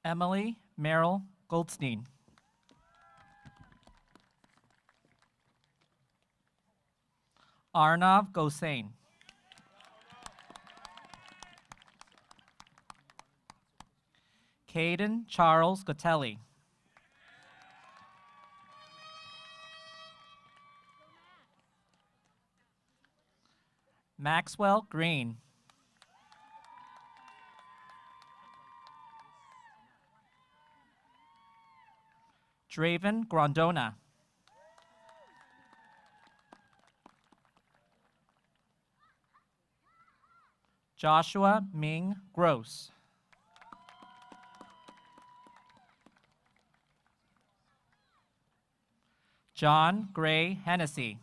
Emily Merrill Goldstein. Arnav Gosain. Caden Charles Gotelli. Maxwell Green. Draven Grondona. Joshua Ming Gross. John Gray Hennessy.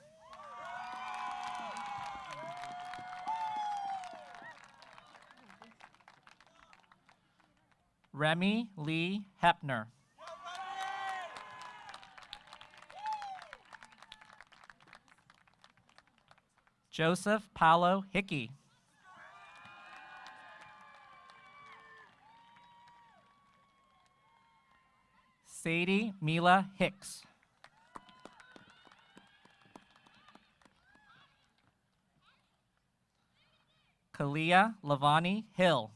Remy Lee Hepner. Joseph Paolo Hickey. Sadie Mila Hicks. Kalia Lavani Hill.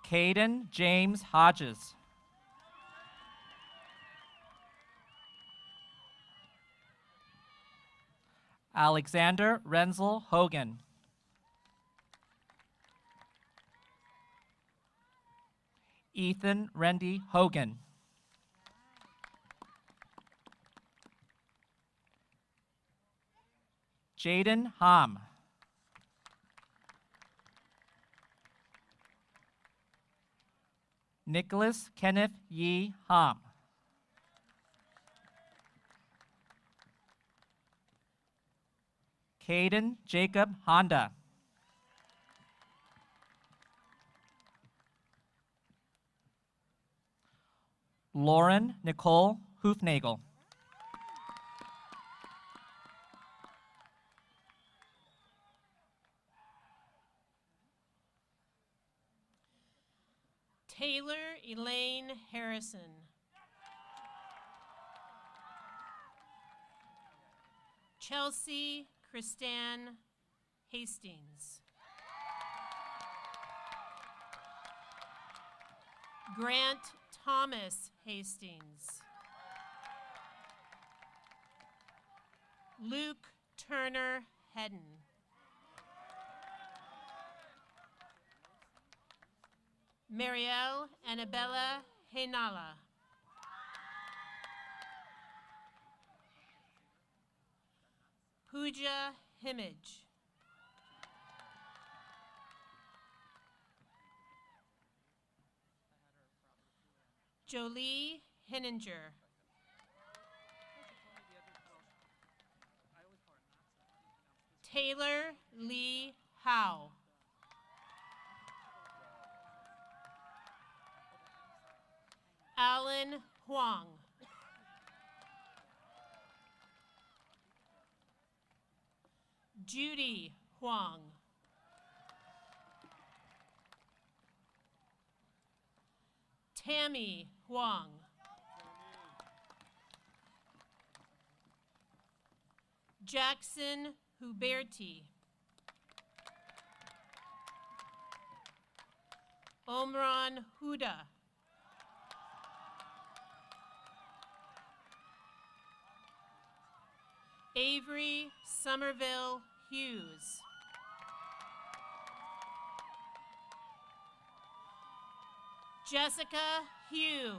Caden James Hodges. Alexander Renzel Hogan. Ethan Rendy Hogan. Jaden Ham. Nicholas Kenneth Yi Ham. Caden Jacob Honda. Lauren Nicole Hoofnagel. Taylor Elaine Harrison. Chelsea Kristan Hastings. Grant Thomas Hastings. Luke Turner Hedden. Marielle Annabella Henala. Pooja Himage. Jolie Henninger. Taylor Lee Howe. Alan Huang. Judy Huang. Tammy Huang. Jackson Huberti. Omran Huda. Avery Somerville Hughes. Jessica Hugh.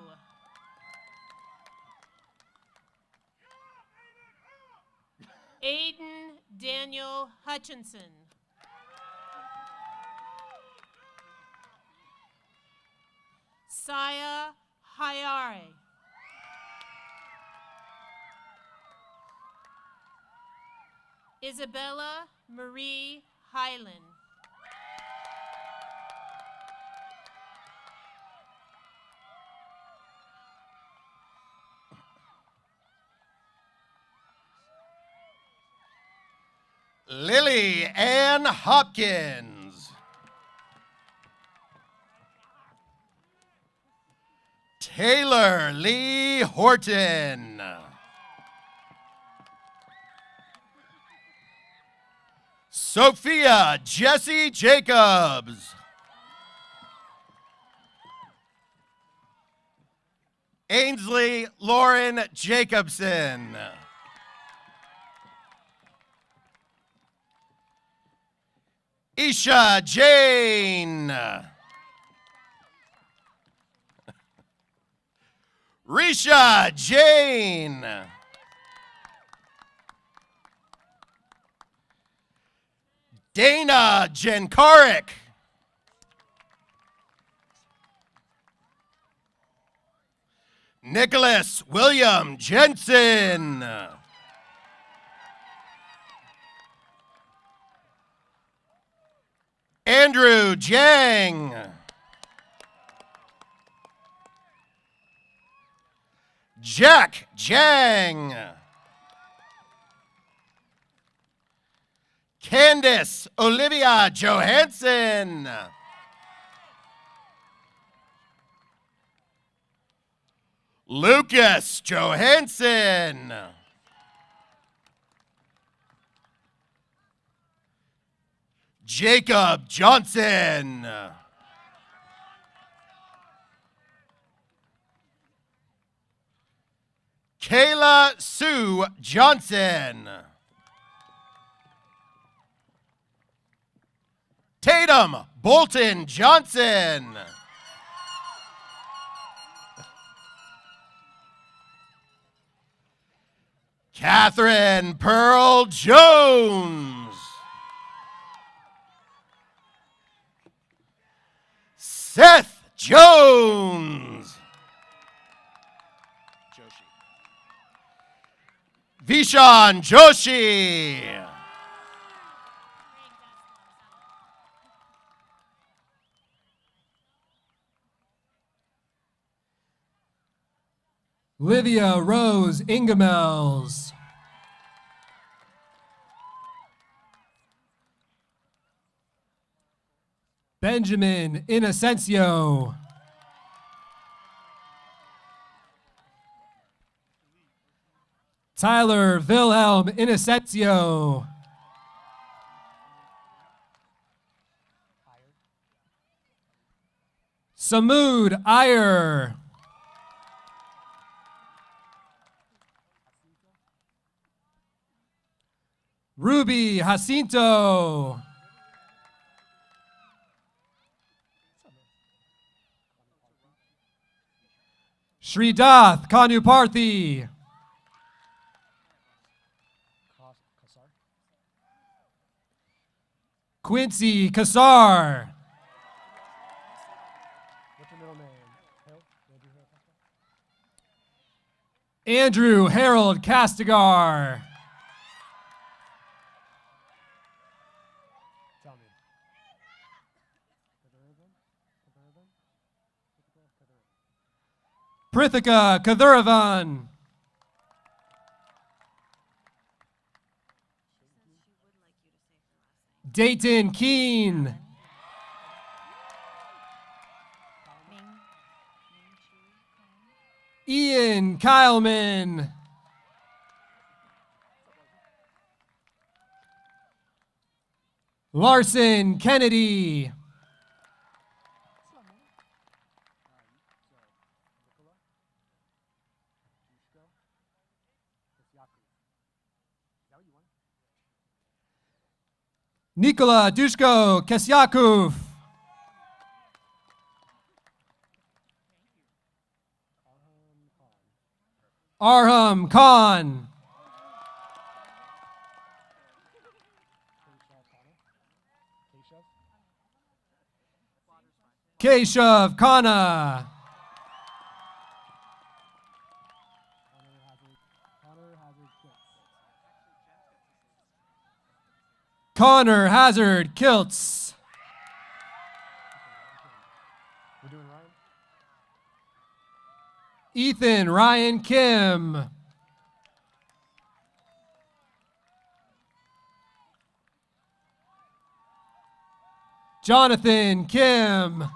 Aiden Daniel Hutchinson. Saya Hayare. Isabella Marie Hyland. Lily Ann Hopkins. Taylor Lee Horton. Sophia Jessie Jacobs. Ainsley Lauren Jacobson. Isha Jane. Risha Jane. Dana Jenkarik. Nicholas William Jensen. Andrew Jang. Jack Jang. Candace Olivia Johansson. Lucas Johansson. Jacob Johnson. Kayla Sue Johnson. Tatum Bolton Johnson. Catherine Pearl Jones. Seth Jones. Vishan Joshi. Livia Rose Ingemels. Benjamin Inocencio. Tyler Wilhelm Inocencio. Samud Iyer. Ruby Jacinto. Sridath Kanuparthi. Quincy Kassar. Andrew Harold Castigar. Prithika Kathuravan. Dayton Keene. Ian Kyleman. Larson Kennedy. Nikola Dushko Kesyakov. Arham Khan. Keshav Khanna. Connor Hazard Kiltz. Ethan Ryan Kim. Jonathan Kim.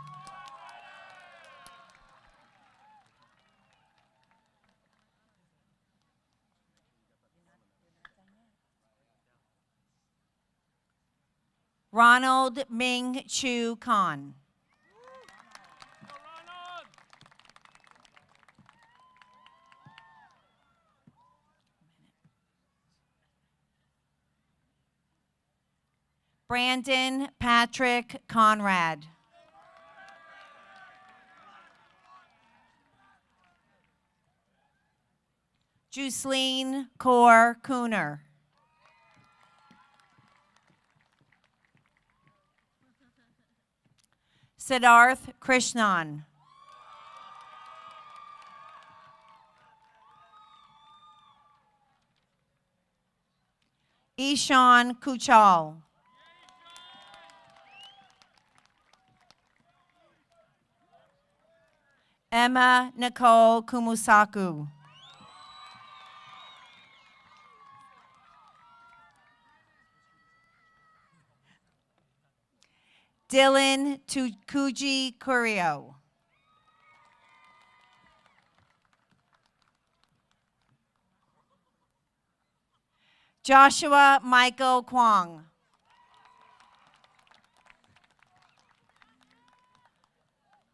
Ronald Ming Chu Khan. Brandon Patrick Conrad. Juceline Kaur Cooner. Siddharth Krishnan. Ishan Kuchal. Emma Nicole Kumusaku. Dylan Tukuji Curio. Joshua Michael Kwong.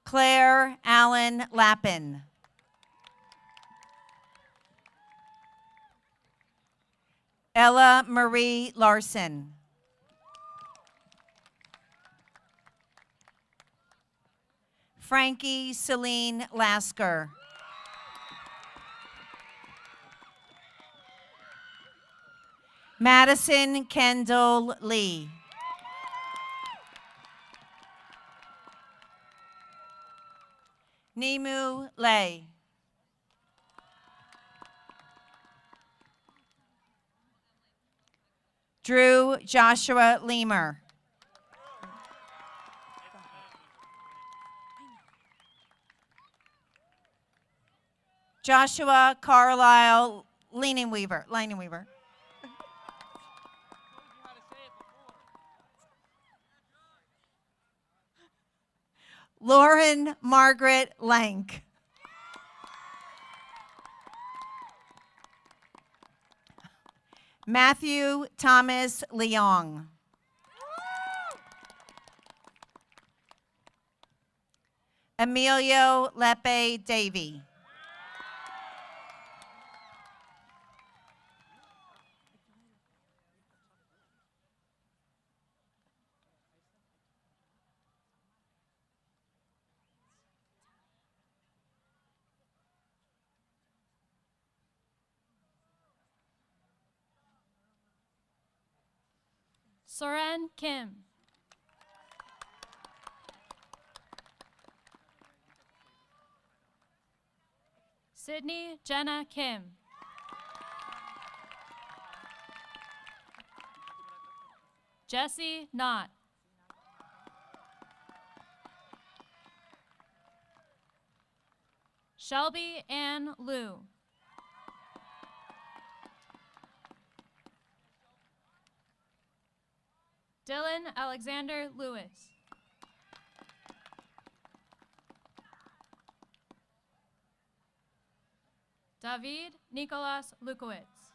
Claire Allen Lappin. Ella Marie Larson. Frankie Celine Lasker. Madison Kendall Lee. Nimu Lay. Drew Joshua Leamer. Joshua Carlisle Leining-Weaver. Lauren Margaret Lank. Matthew Thomas Leong. Emilio Lepe Davy. Soren Kim. Sydney Jenna Kim. Jesse Knott. Shelby Ann Liu. Dylan Alexander Lewis. David Nicolas Lukowitz.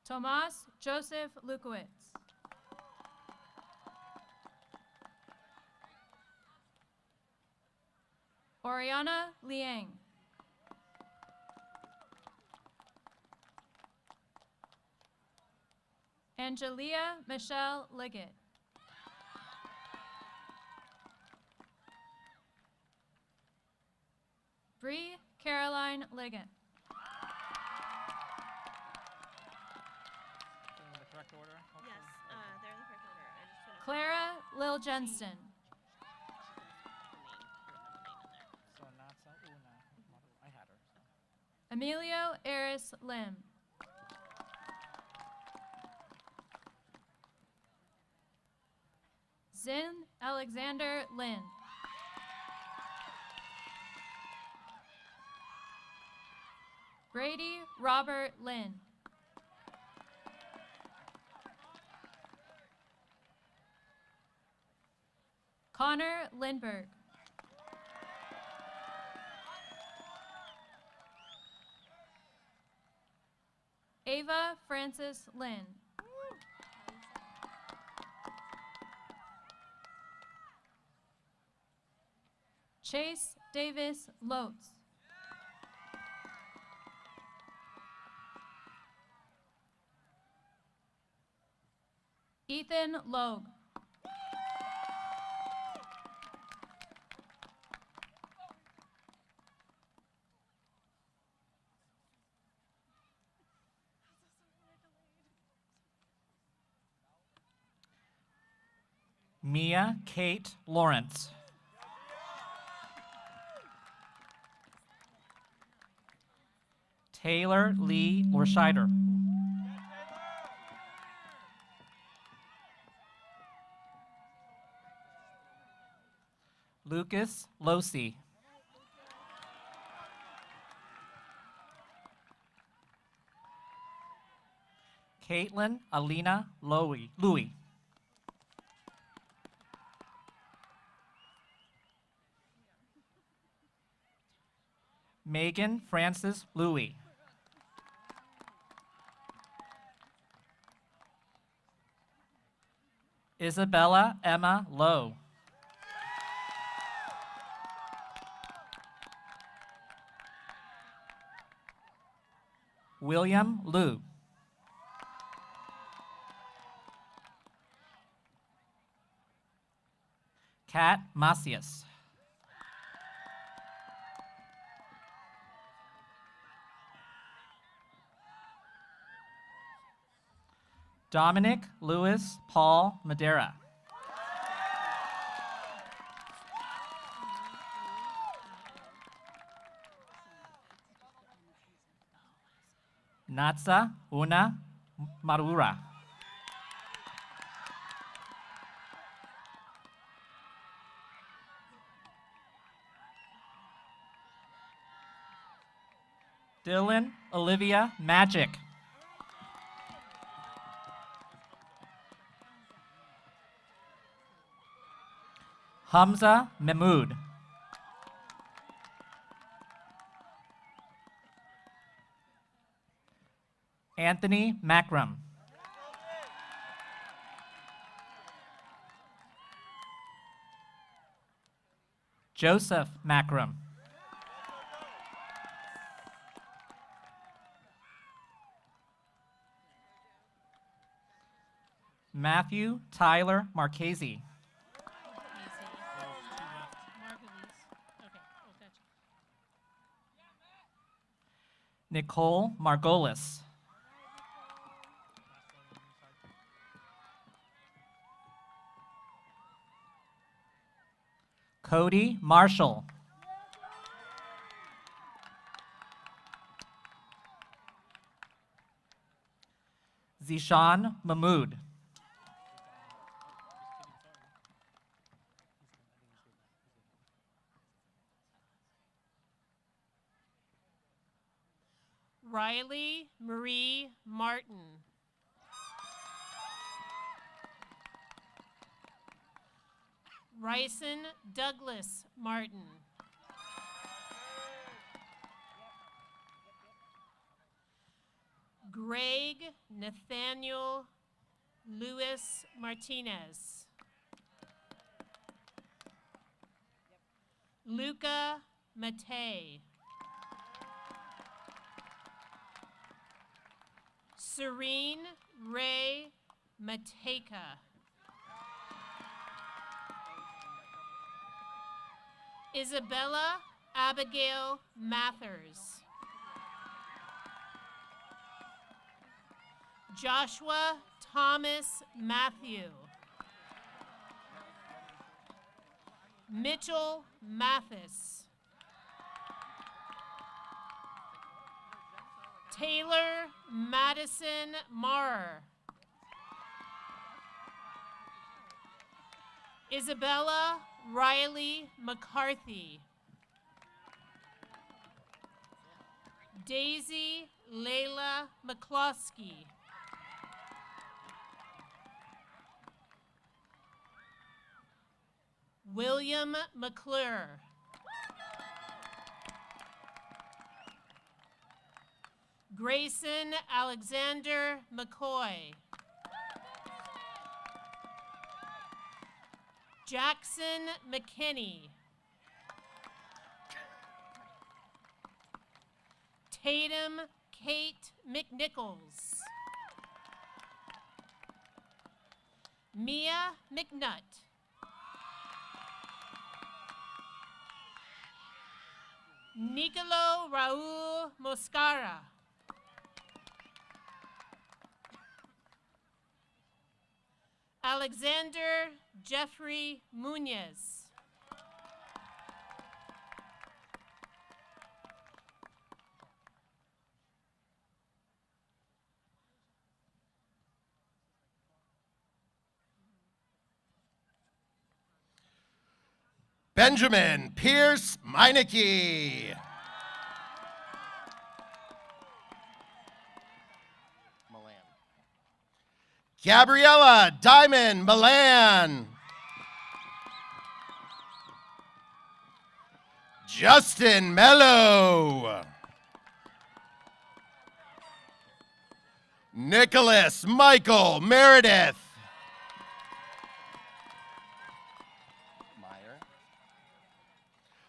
Tomas Joseph Lukowitz. Oriana Liang. Angelia Michelle Liggett. Bree Caroline Liggett. Clara Lil Jenston. Emilio Eris Lim. Zin Alexander Lin. Brady Robert Lin. Connor Lindberg. Ava Francis Lin. Chase Davis Lotes. Ethan Logue. Mia Kate Lawrence. Taylor Lee Lorscheider. Lucas Losi. Caitlin Alina Louie. Megan Francis Louie. Isabella Emma Lowe. William Liu. Kat Macias. Dominic Lewis Paul Madera. Natsa Una Marura. Dylan Olivia Magic. Hamza Mahmood. Anthony Macram. Joseph Macram. Matthew Tyler Marchese. Nicole Margolis. Cody Marshall. Zishan Mahmood. Riley Marie Martin. Ryson Douglas Martin. Greg Nathaniel Luis Martinez. Luca Matei. Serene Ray Mateka. Isabella Abigail Mathers. Joshua Thomas Matthew. Mitchell Mathis. Taylor Madison Marr. Isabella Riley McCarthy. Daisy Layla McCloskey. William McClure. Grayson Alexander McCoy. Jackson McKinney. Tatum Kate McNichols. Mia McNutt. Nicolo Raul Moscara. Alexander Jeffrey Munoz. Benjamin Pierce Meineke. Gabriella Diamond Milan. Justin Mello. Nicholas Michael Meredith.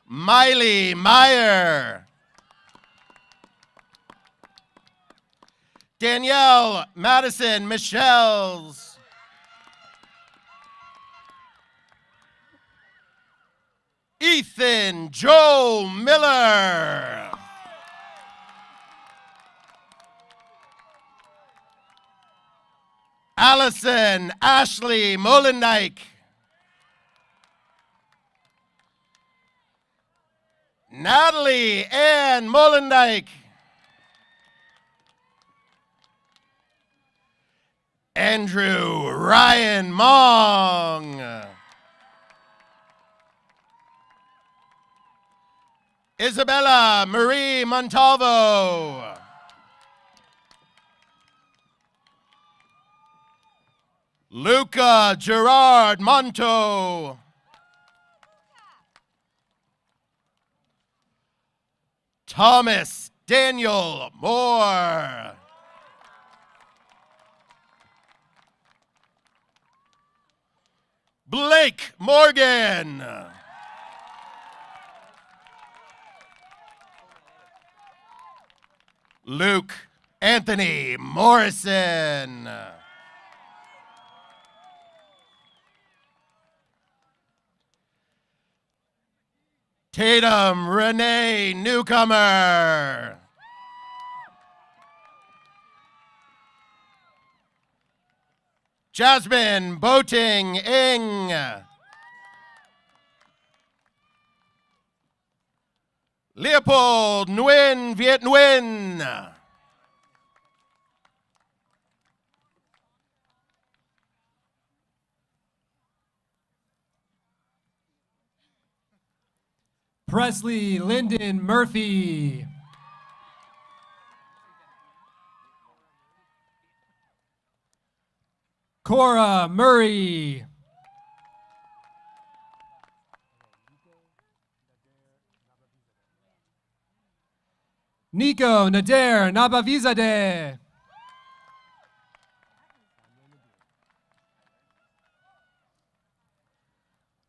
Miley Meyer. Danielle Madison Michels. Ethan Joe Miller. Allison Ashley Molendijk. Natalie Ann Molendijk. Andrew Ryan Mong. Isabella Marie Montalvo. Luca Gerard Monto. Thomas Daniel Moore. Blake Morgan. Luke Anthony Morrison. Tatum Renee Newcomer. Jasmine Boating Ing. Leopold Nguyen Viet Nguyen. Presley Lyndon Murphy. Cora Murray. Nico Nader Nabavizadeh.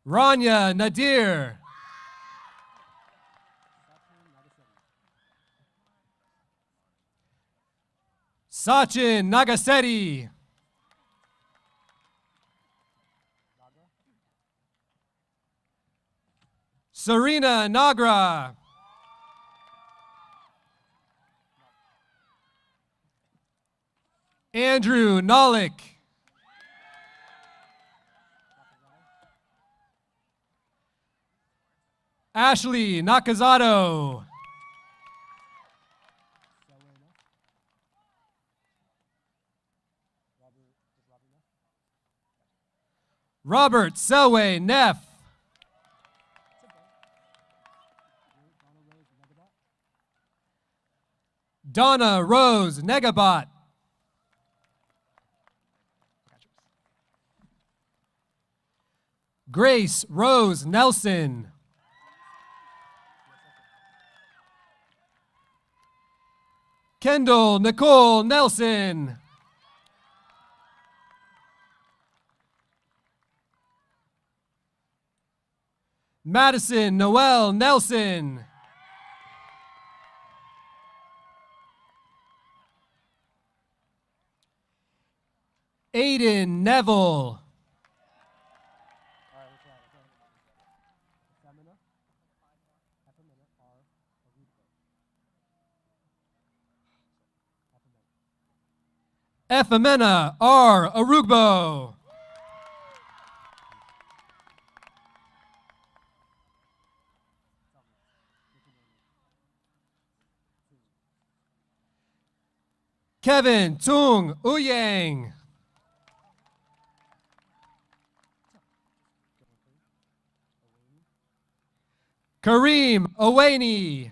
Rania Nadir. Sachin Nagaseti. Serena Nagra. Andrew Nolik. Ashley Nakazato. Robert Selway Neff. Donna Rose Negabot. Grace Rose Nelson. Kendall Nicole Nelson. Madison Noel Nelson. Aiden Neville. Efemena R. Arugbo. Kevin Tung Uyang. Kareem Owaini.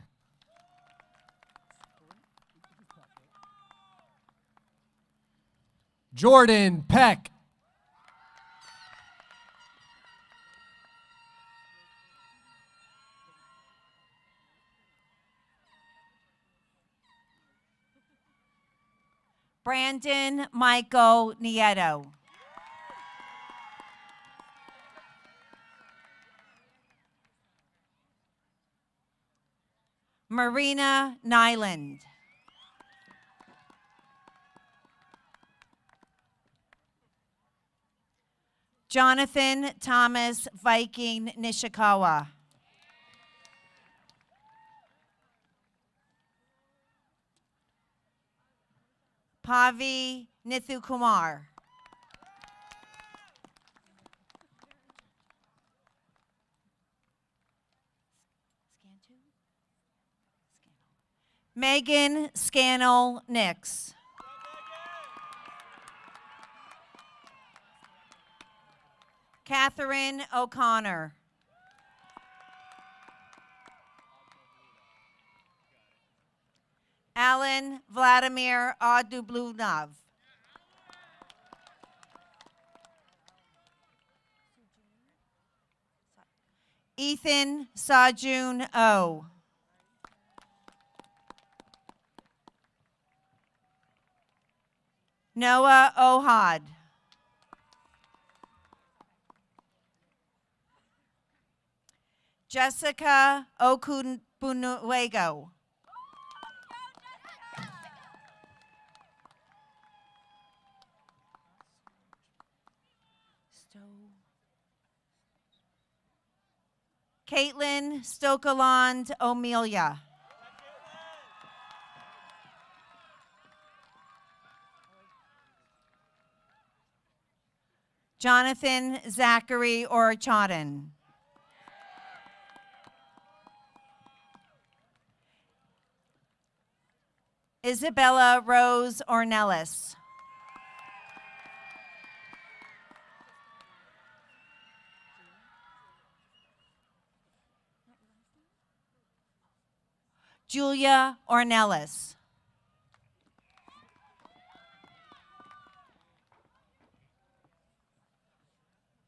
Jordan Peck. Brandon Michael Nieto. Marina Nyland. Jonathan Thomas Viking Nishikawa. Pavi Nithukumar. Megan Scannell Nix. Catherine O'Connor. Alan Vladimir Adublunov. Ethan Sajun O. Noah Ohad. Jessica Okubunuego. Caitlin Stokeland O'Melia. Jonathan Zachary Orchaden. Isabella Rose Ornelas. Julia Ornelas.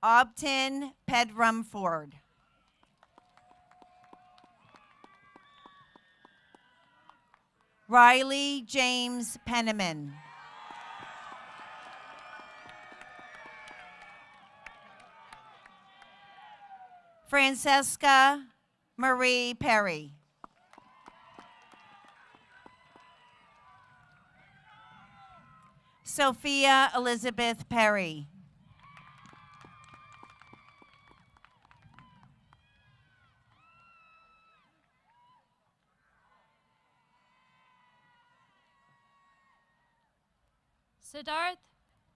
Obtin Pedrumford. Riley James Penniman. Francesca Marie Perry. Sophia Elizabeth Perry. Siddharth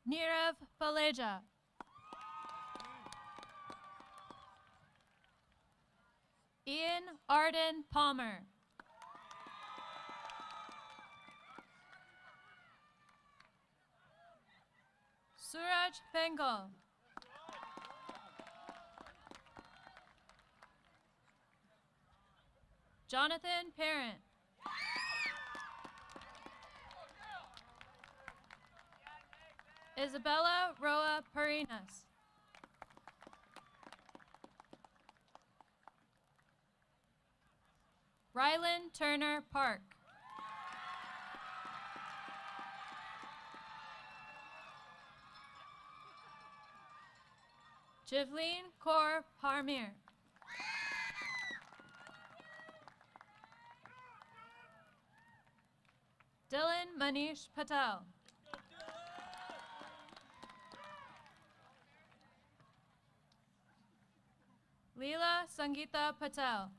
Nirav Paleja. Ian Arden Palmer. Suraj Bengal. Jonathan Parent. Isabella Roa Perinas. Rylan Turner Park. Jivleen Kaur Parmir. Dylan Manish Patel. Leela Sangeeta Patel.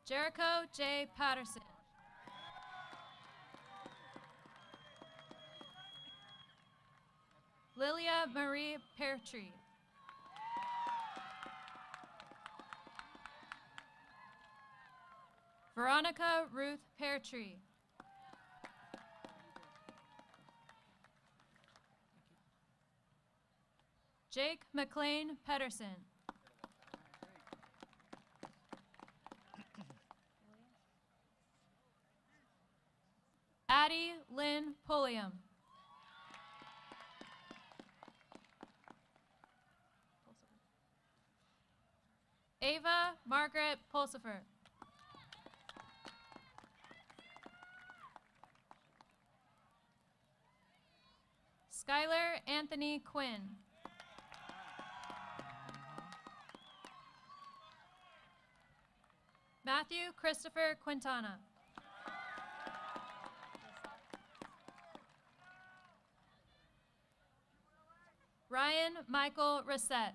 Jericho J. Patterson. Lilia Marie Peartree. Veronica Ruth Peartree. Jake McLean Pedersen. Addie Lynn Pulliam. Ava Margaret Pulsifer. Skylar Anthony Quinn. Matthew Christopher Quintana. Ryan Michael Reset.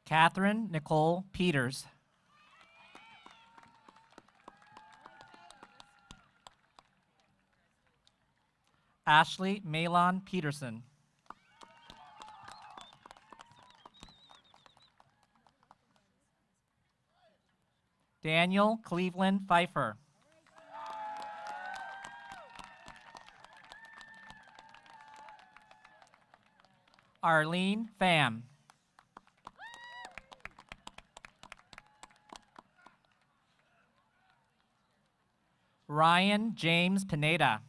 Catherine Nicole Peters. Ashley Malon Peterson. Daniel Cleveland Pfeiffer. Arlene Pham. Ryan James Pineda.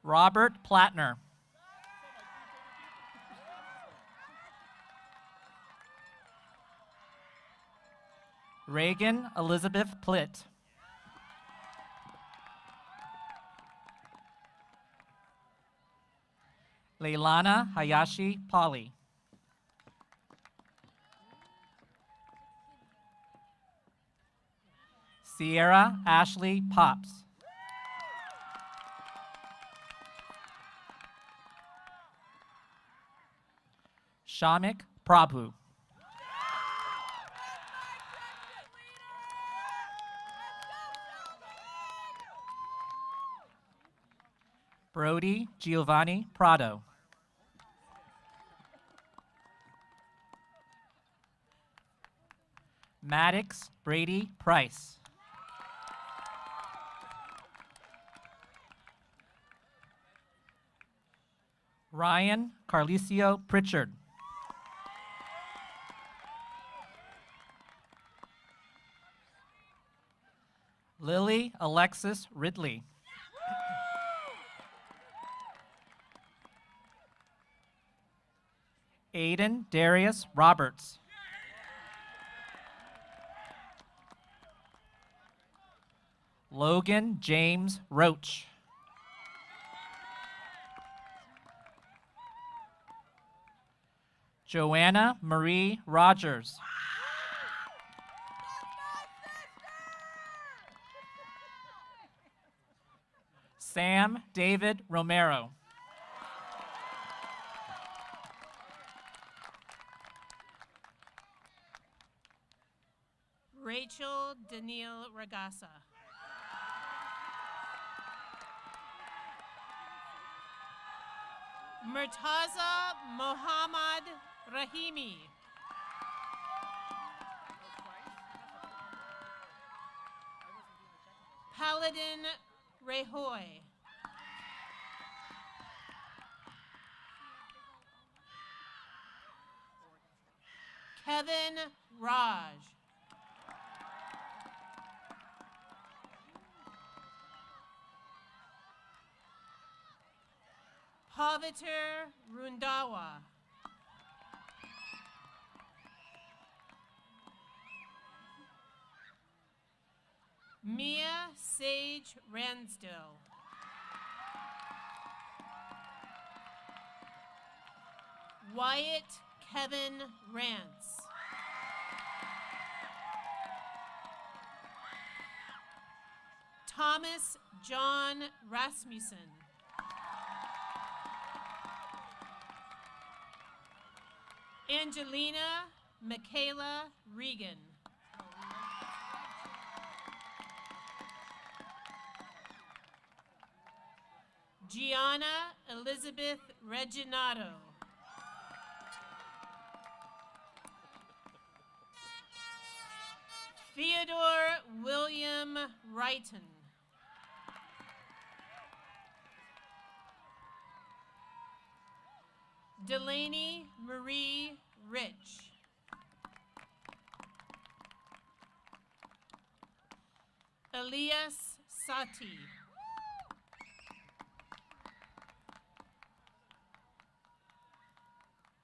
Robert Plattner. Reagan Elizabeth Plitt. Leilana Hayashi Polly. Sierra Ashley Pops. Shamik Prabhu. Brody Giovanni Prado. Maddox Brady Price. Ryan Carlicio Pritchard. Lily Alexis Ridley. Aiden Darius Roberts. Logan James Roach. Joanna Marie Rogers. Sam David Romero. Rachel Daniil Ragasa. Murtaza Mohammad Rahimi. Paladin Rehoy. Kevin Raj. Paviter Rundawa. Mia Sage Ransdell. Wyatt Kevin Rance. Thomas John Rasmussen. Angelina Michaela Regan. Gianna Elizabeth Reginato. Theodore William Wrighton. Delaney Marie Rich. Elias Sati.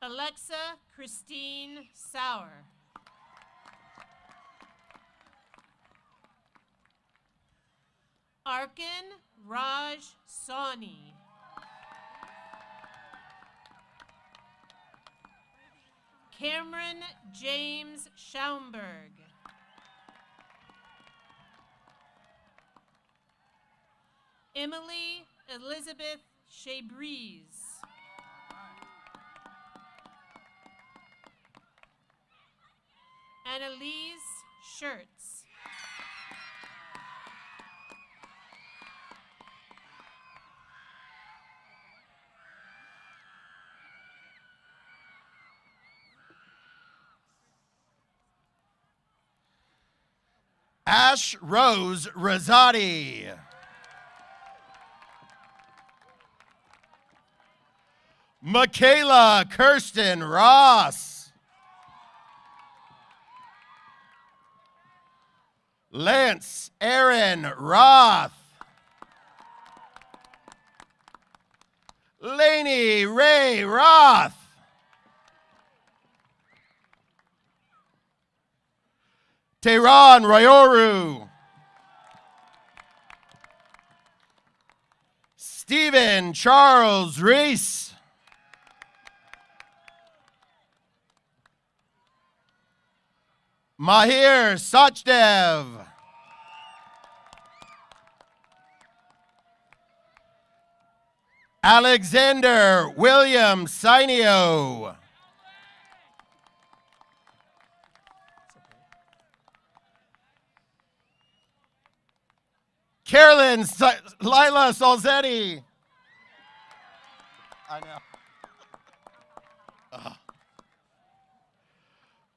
Alexa Christine Sauer. Arkin Raj Sawhney. Cameron James Schaumburg. Emily Elizabeth Chabrise. Annalise Schertz. Ash Rose Rosati. Michaela Kirsten Ross. Lance Aaron Roth. Lainey Ray Roth. Tehran Rayoru. Stephen Charles Reese. Mahir Sachdev. Alexander William Sinio. Carolyn Lila Salzetti. I know.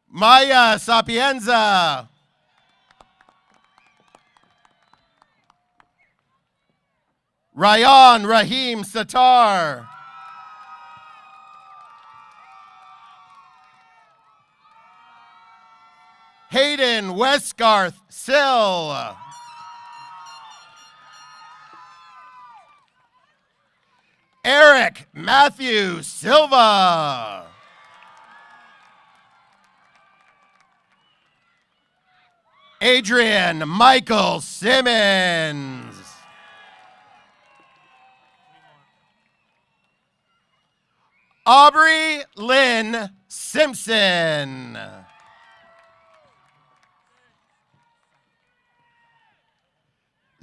Maya Sapienza. Ryan Rahim Satar. Hayden Westgarth Sill. Eric Matthew Silva. Adrian Michael Simmons. Aubrey Lynn Simpson.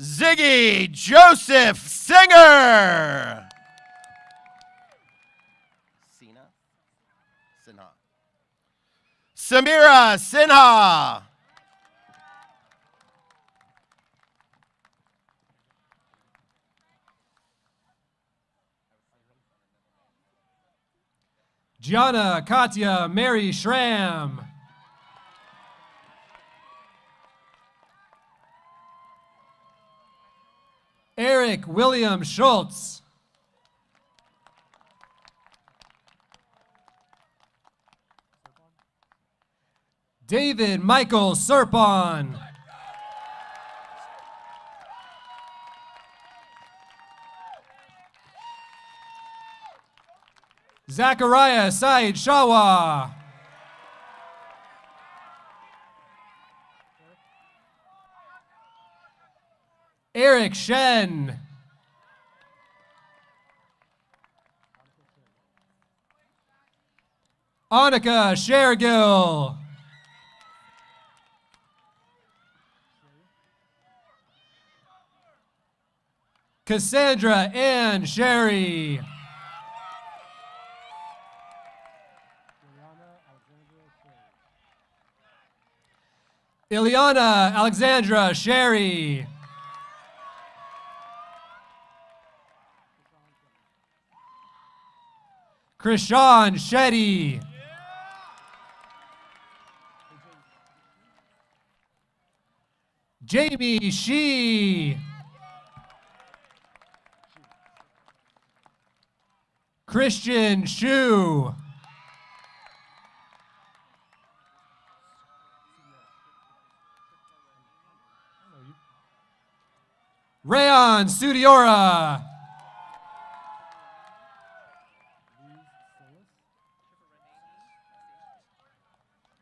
Ziggy Joseph Singer. Samira Sinha. Gianna Katya Mary Schramm. Eric William Schultz. David Michael Serpon. Zachariah Said Shawa. Eric Shen. Annika Shergill. Cassandra Ann Sherry. Ileana Alexandra Sherry. Krishan Shetty. Jamie Shee. Christian Shu. Rayon Studiora.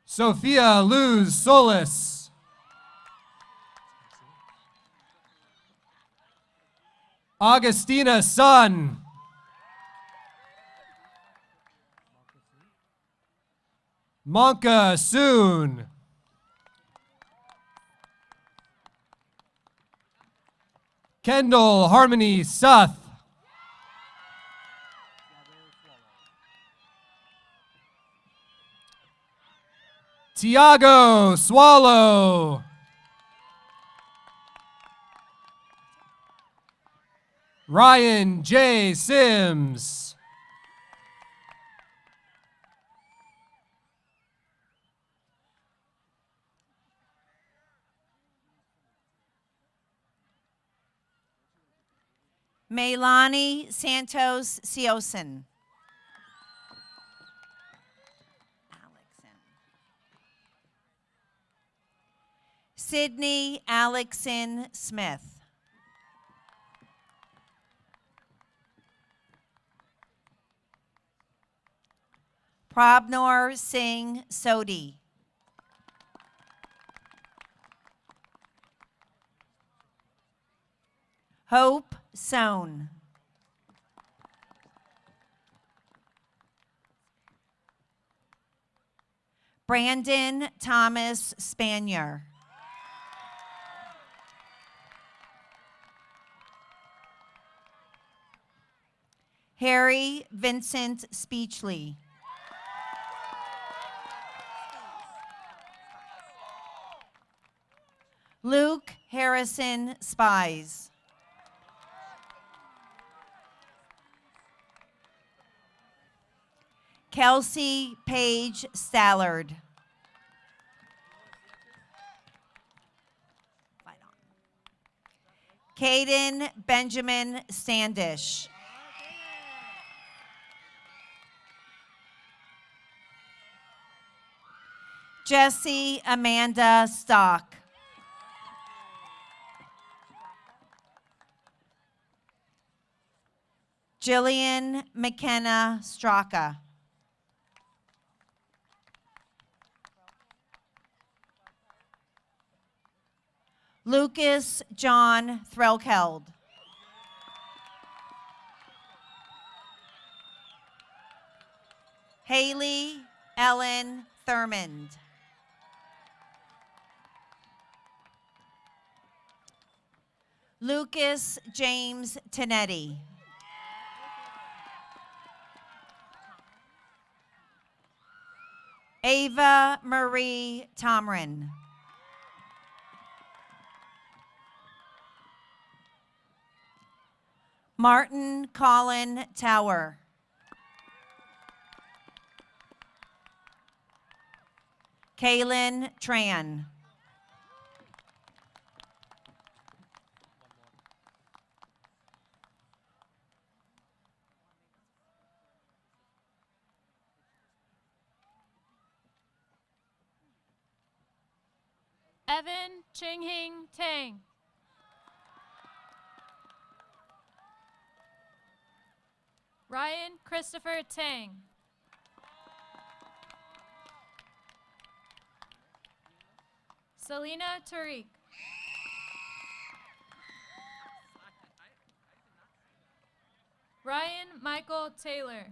Sophia Luz Solis. Augustina Sun. Monka Soon. Kendall Harmony Suth. Tiago Swallow. Ryan J. Sims. Meilani Santos Siosin. Sydney Alexin Smith. Prabnor Singh Sodhi. Hope Sohn. Brandon Thomas Spanier. Harry Vincent Speechley. Luke Harrison Spies. Kelsey Paige Stallard. Caden Benjamin Standish. Jessie Amanda Stock. Jillian McKenna Straka. Lucas John Threlkeld. Haley Ellen Thurmond. Lucas James Tanetti. Ava Marie Tomrin. Martin Colin Tower. Kaylin Tran. Evan Chinghing Tang. Ryan Christopher Tang. Selena Tariq. Ryan Michael Taylor.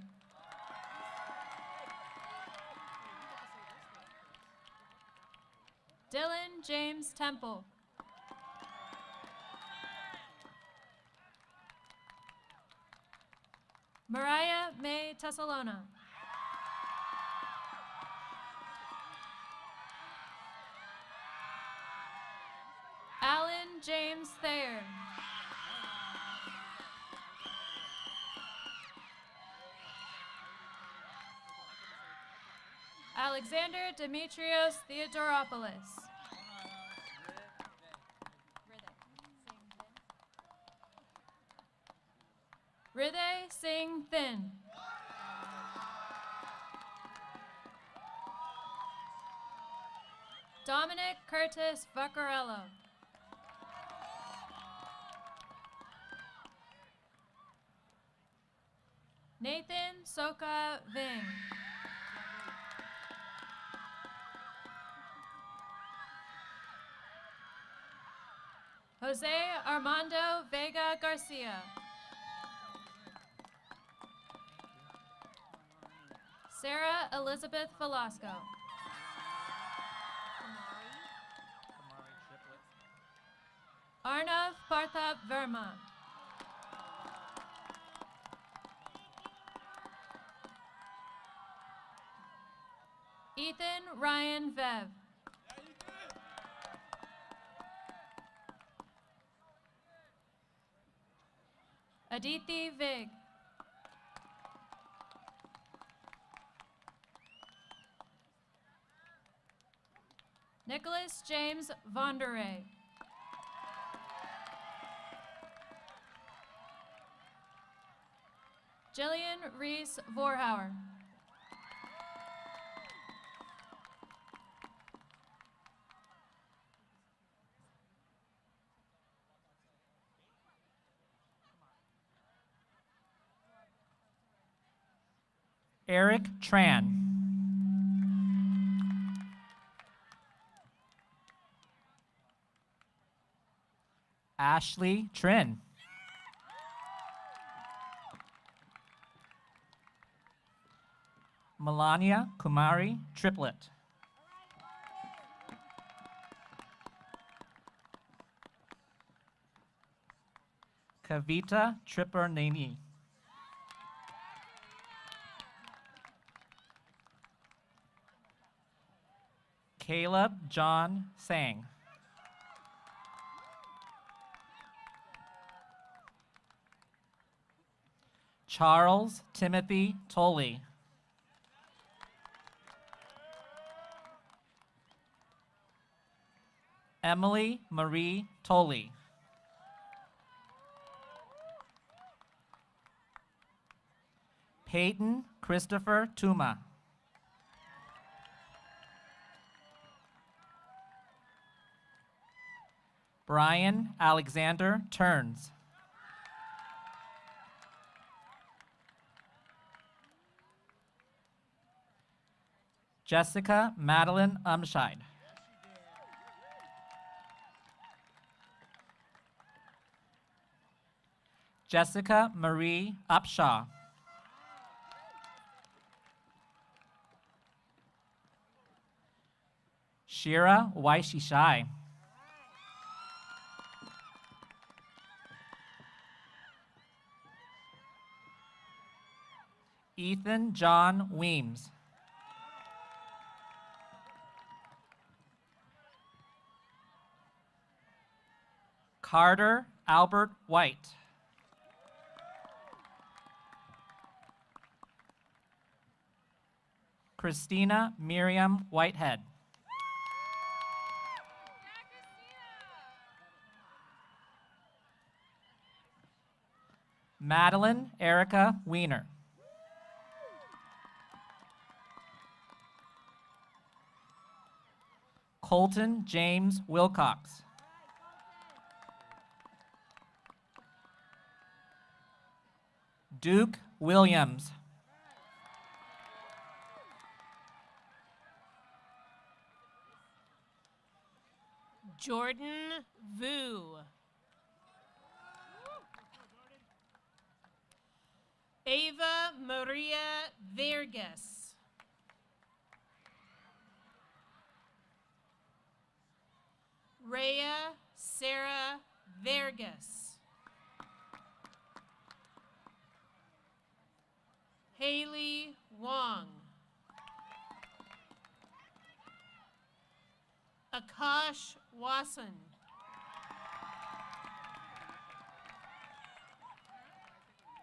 Dylan James Temple. Mariah May Tessalona. Alan James Thayer. Alexander Demetrios Theodoropoulos. Hriday Singh Thin. Dominic Curtis Vaccarello. Nathan Soka Ving. Jose Armando Vega Garcia. Sarah Elizabeth Velasco. Arnav Parthav Verma. Ethan Ryan Vev. Aditi Vig. Nicholas James Vonderay. Jillian Reese Vorhauer. Eric Tran. Ashley Trin. Melania Kumari Triplet. Kavita Tripernani. Caleb John Sang. Charles Timothy Tolley. Emily Marie Tolley. Peyton Christopher Tuma. Brian Alexander Turns. Jessica Madeline Umscheid. Jessica Marie Upshaw. Shira Waishishai. Ethan John Weems. Carter Albert White. Christina Miriam Whitehead. Madeline Erica Wiener. Colton James Wilcox. Duke Williams. Jordan Vu. Ava Maria Vergas. Rhea Sarah Vergas. Haley Wong. Akash Wasson.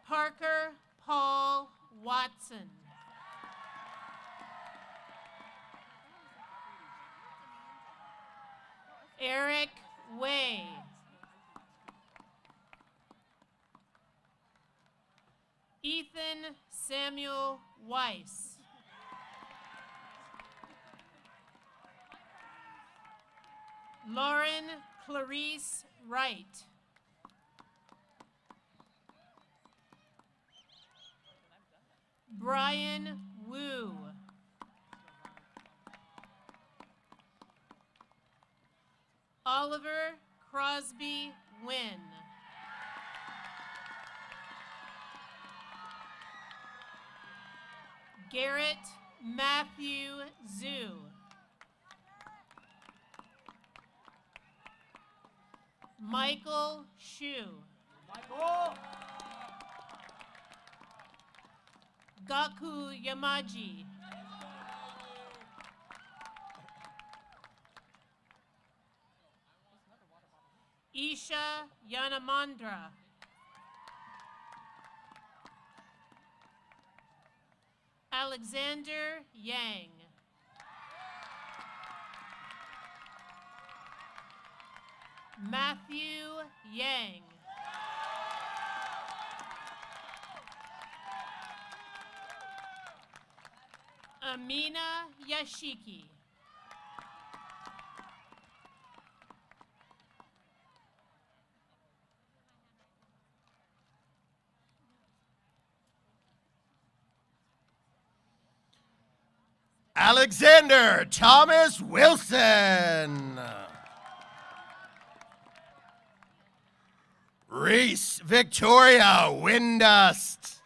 Parker Paul Watson. Eric Way. Ethan Samuel Weiss. Lauren Clarice Wright. Brian Wu. Oliver Crosby Wynn. Garrett Matthew Zhu. Michael Shu. Gaku Yamaji. Isha Yanamandra. Alexander Yang. Matthew Yang. Amina Yashiki. Alexander Thomas Wilson. Reese Victoria Windust.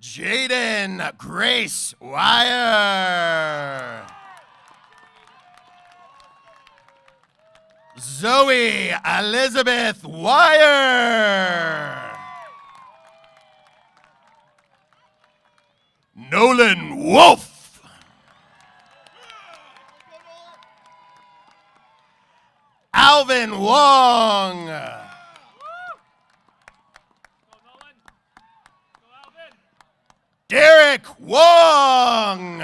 Jaden Grace Wire. Zoe Elizabeth Wire. Nolan Wolf. Alvin Wong. Derek Wong.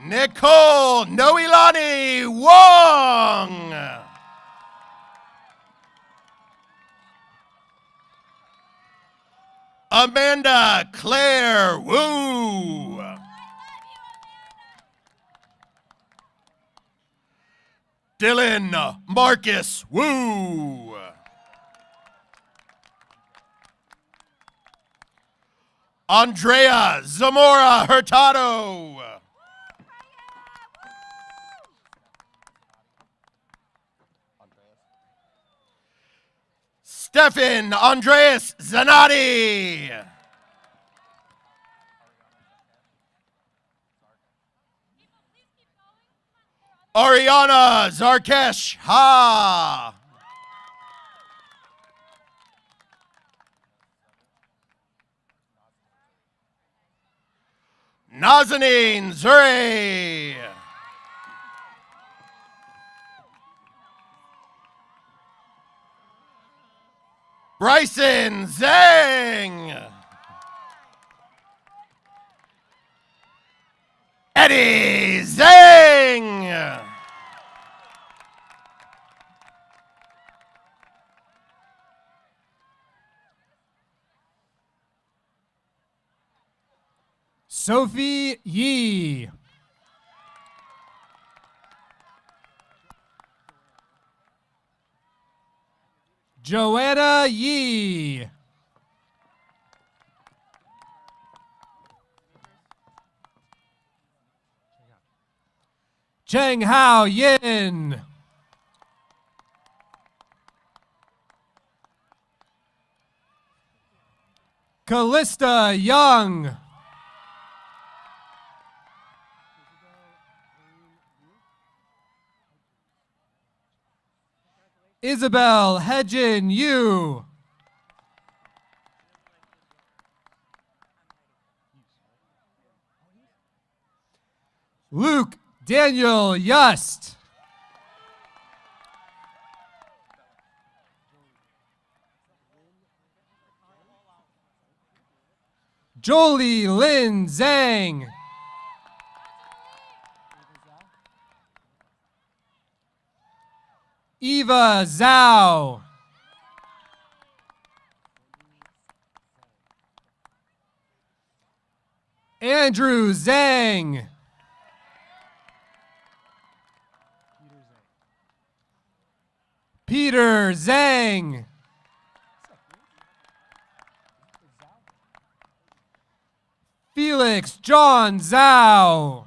Nicole Noelani Wong. Amanda Claire Wu. Dylan Marcus Wu. Andrea Zamora Hurtado. Stefan Andreas Zanatti. Ariana Zarkesh Ha. Nazanin Zuri. Bryson Zhang. Eddie Zhang. Sophie Yee. Joanna Yee. Cheng Hao Yin. Callista Young. Isabel Hedgen Yu. Luke Daniel Yust. Jolie Lin Zhang. Eva Zhao. Andrew Zhang. Peter Zhang. Felix John Zhao.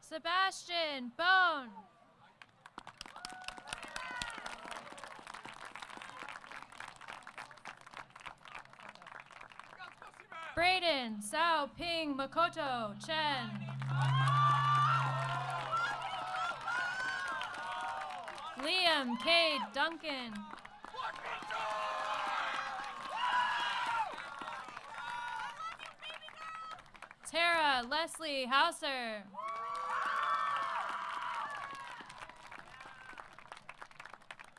Sebastian Bone. Jaden Sao Ping Makoto Chen. Liam Cade Duncan. Tara Leslie Hauser.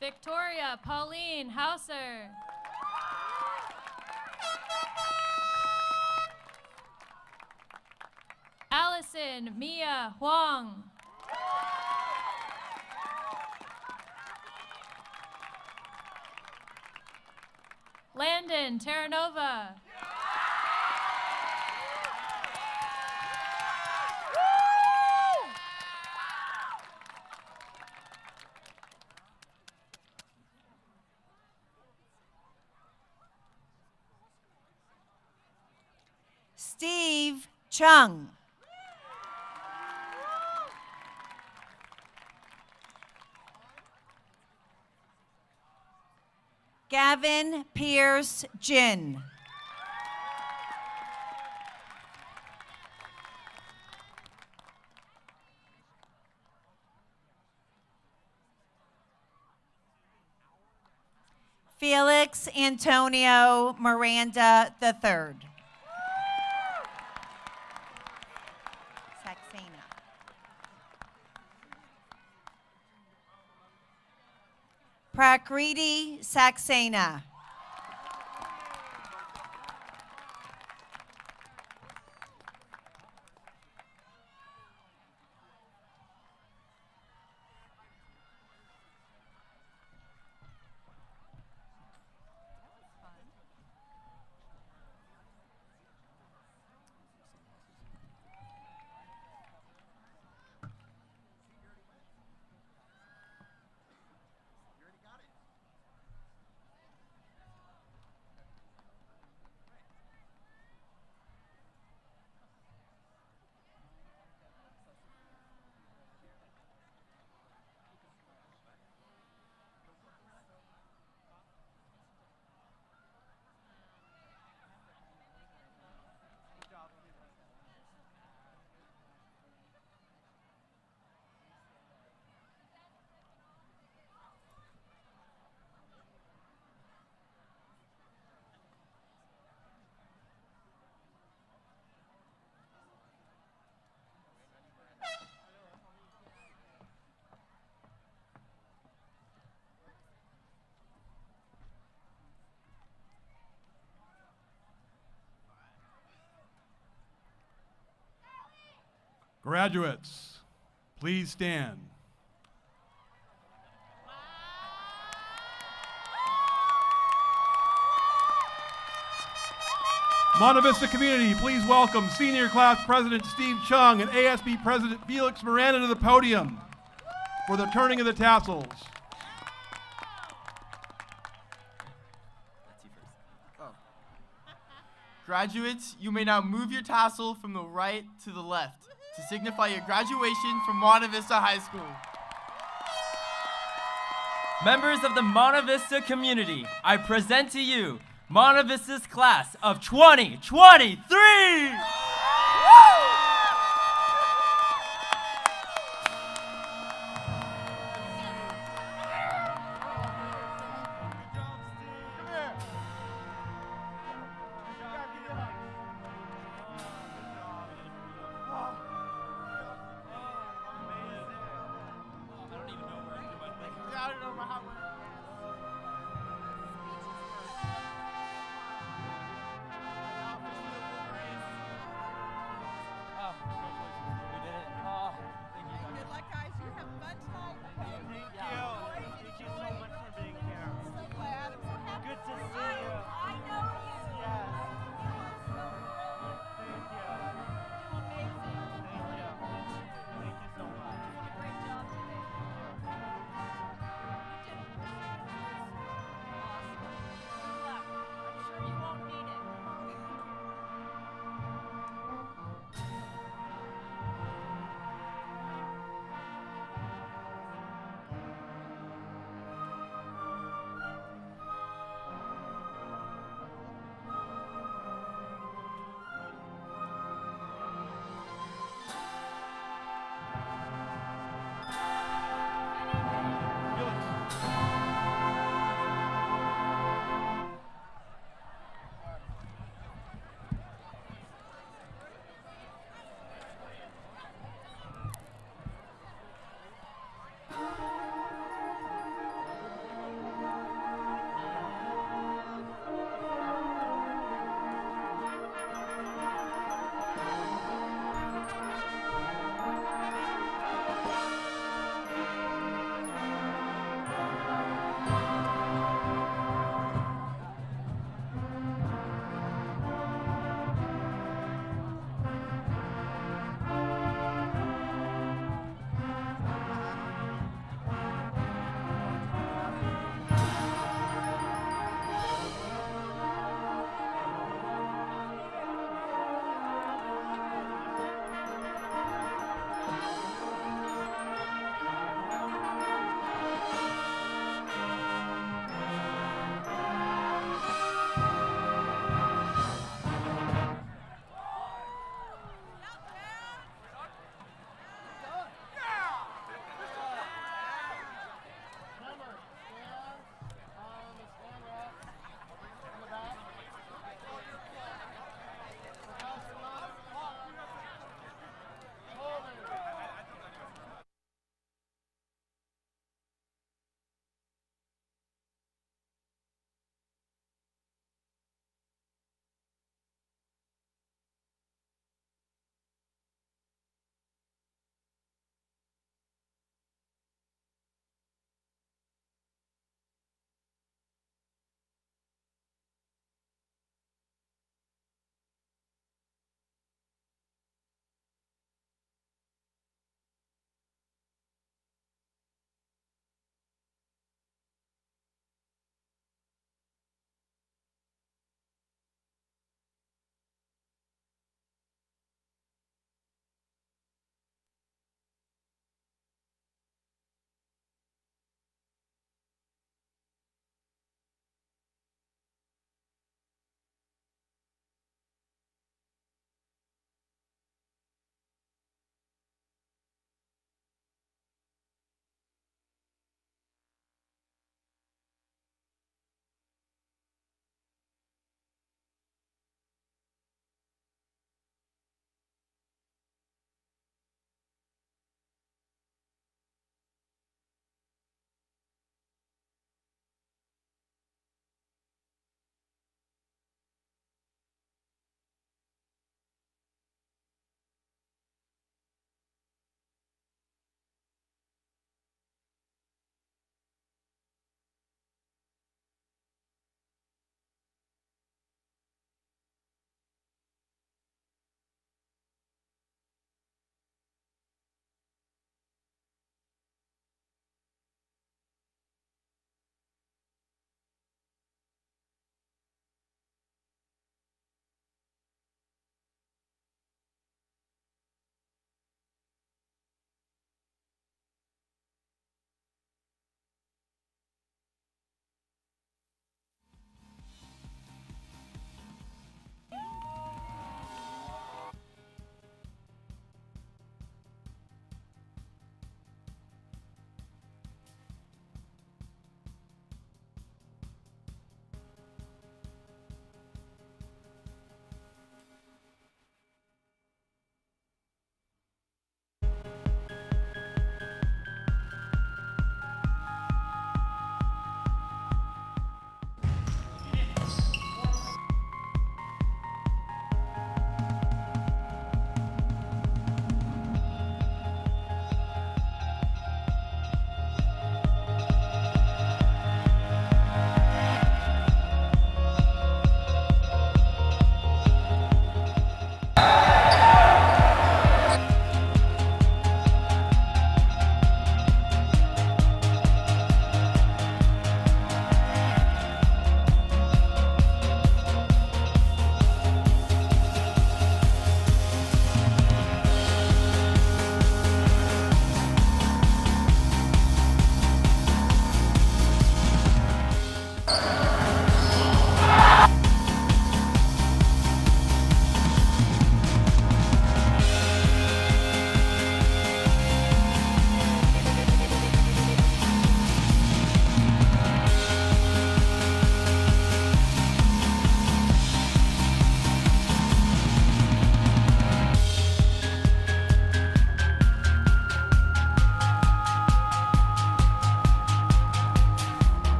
Victoria Pauline Hauser. Allison Mia Huang. Landon Terranova. Steve Chung. Gavin Pierce Jin. Felix Antonio Miranda III. Saxena. Prakriti Saxena. Graduates, please stand. Monte Vista community, please welcome Senior Class President Steve Chung and ASB President Felix Miranda to the podium for the turning of the tassels. Graduates, you may now move your tassel from the right to the left to signify your graduation from Monte Vista High School. Members of the Monte Vista community, I present to you Monte Vista's class of 2023!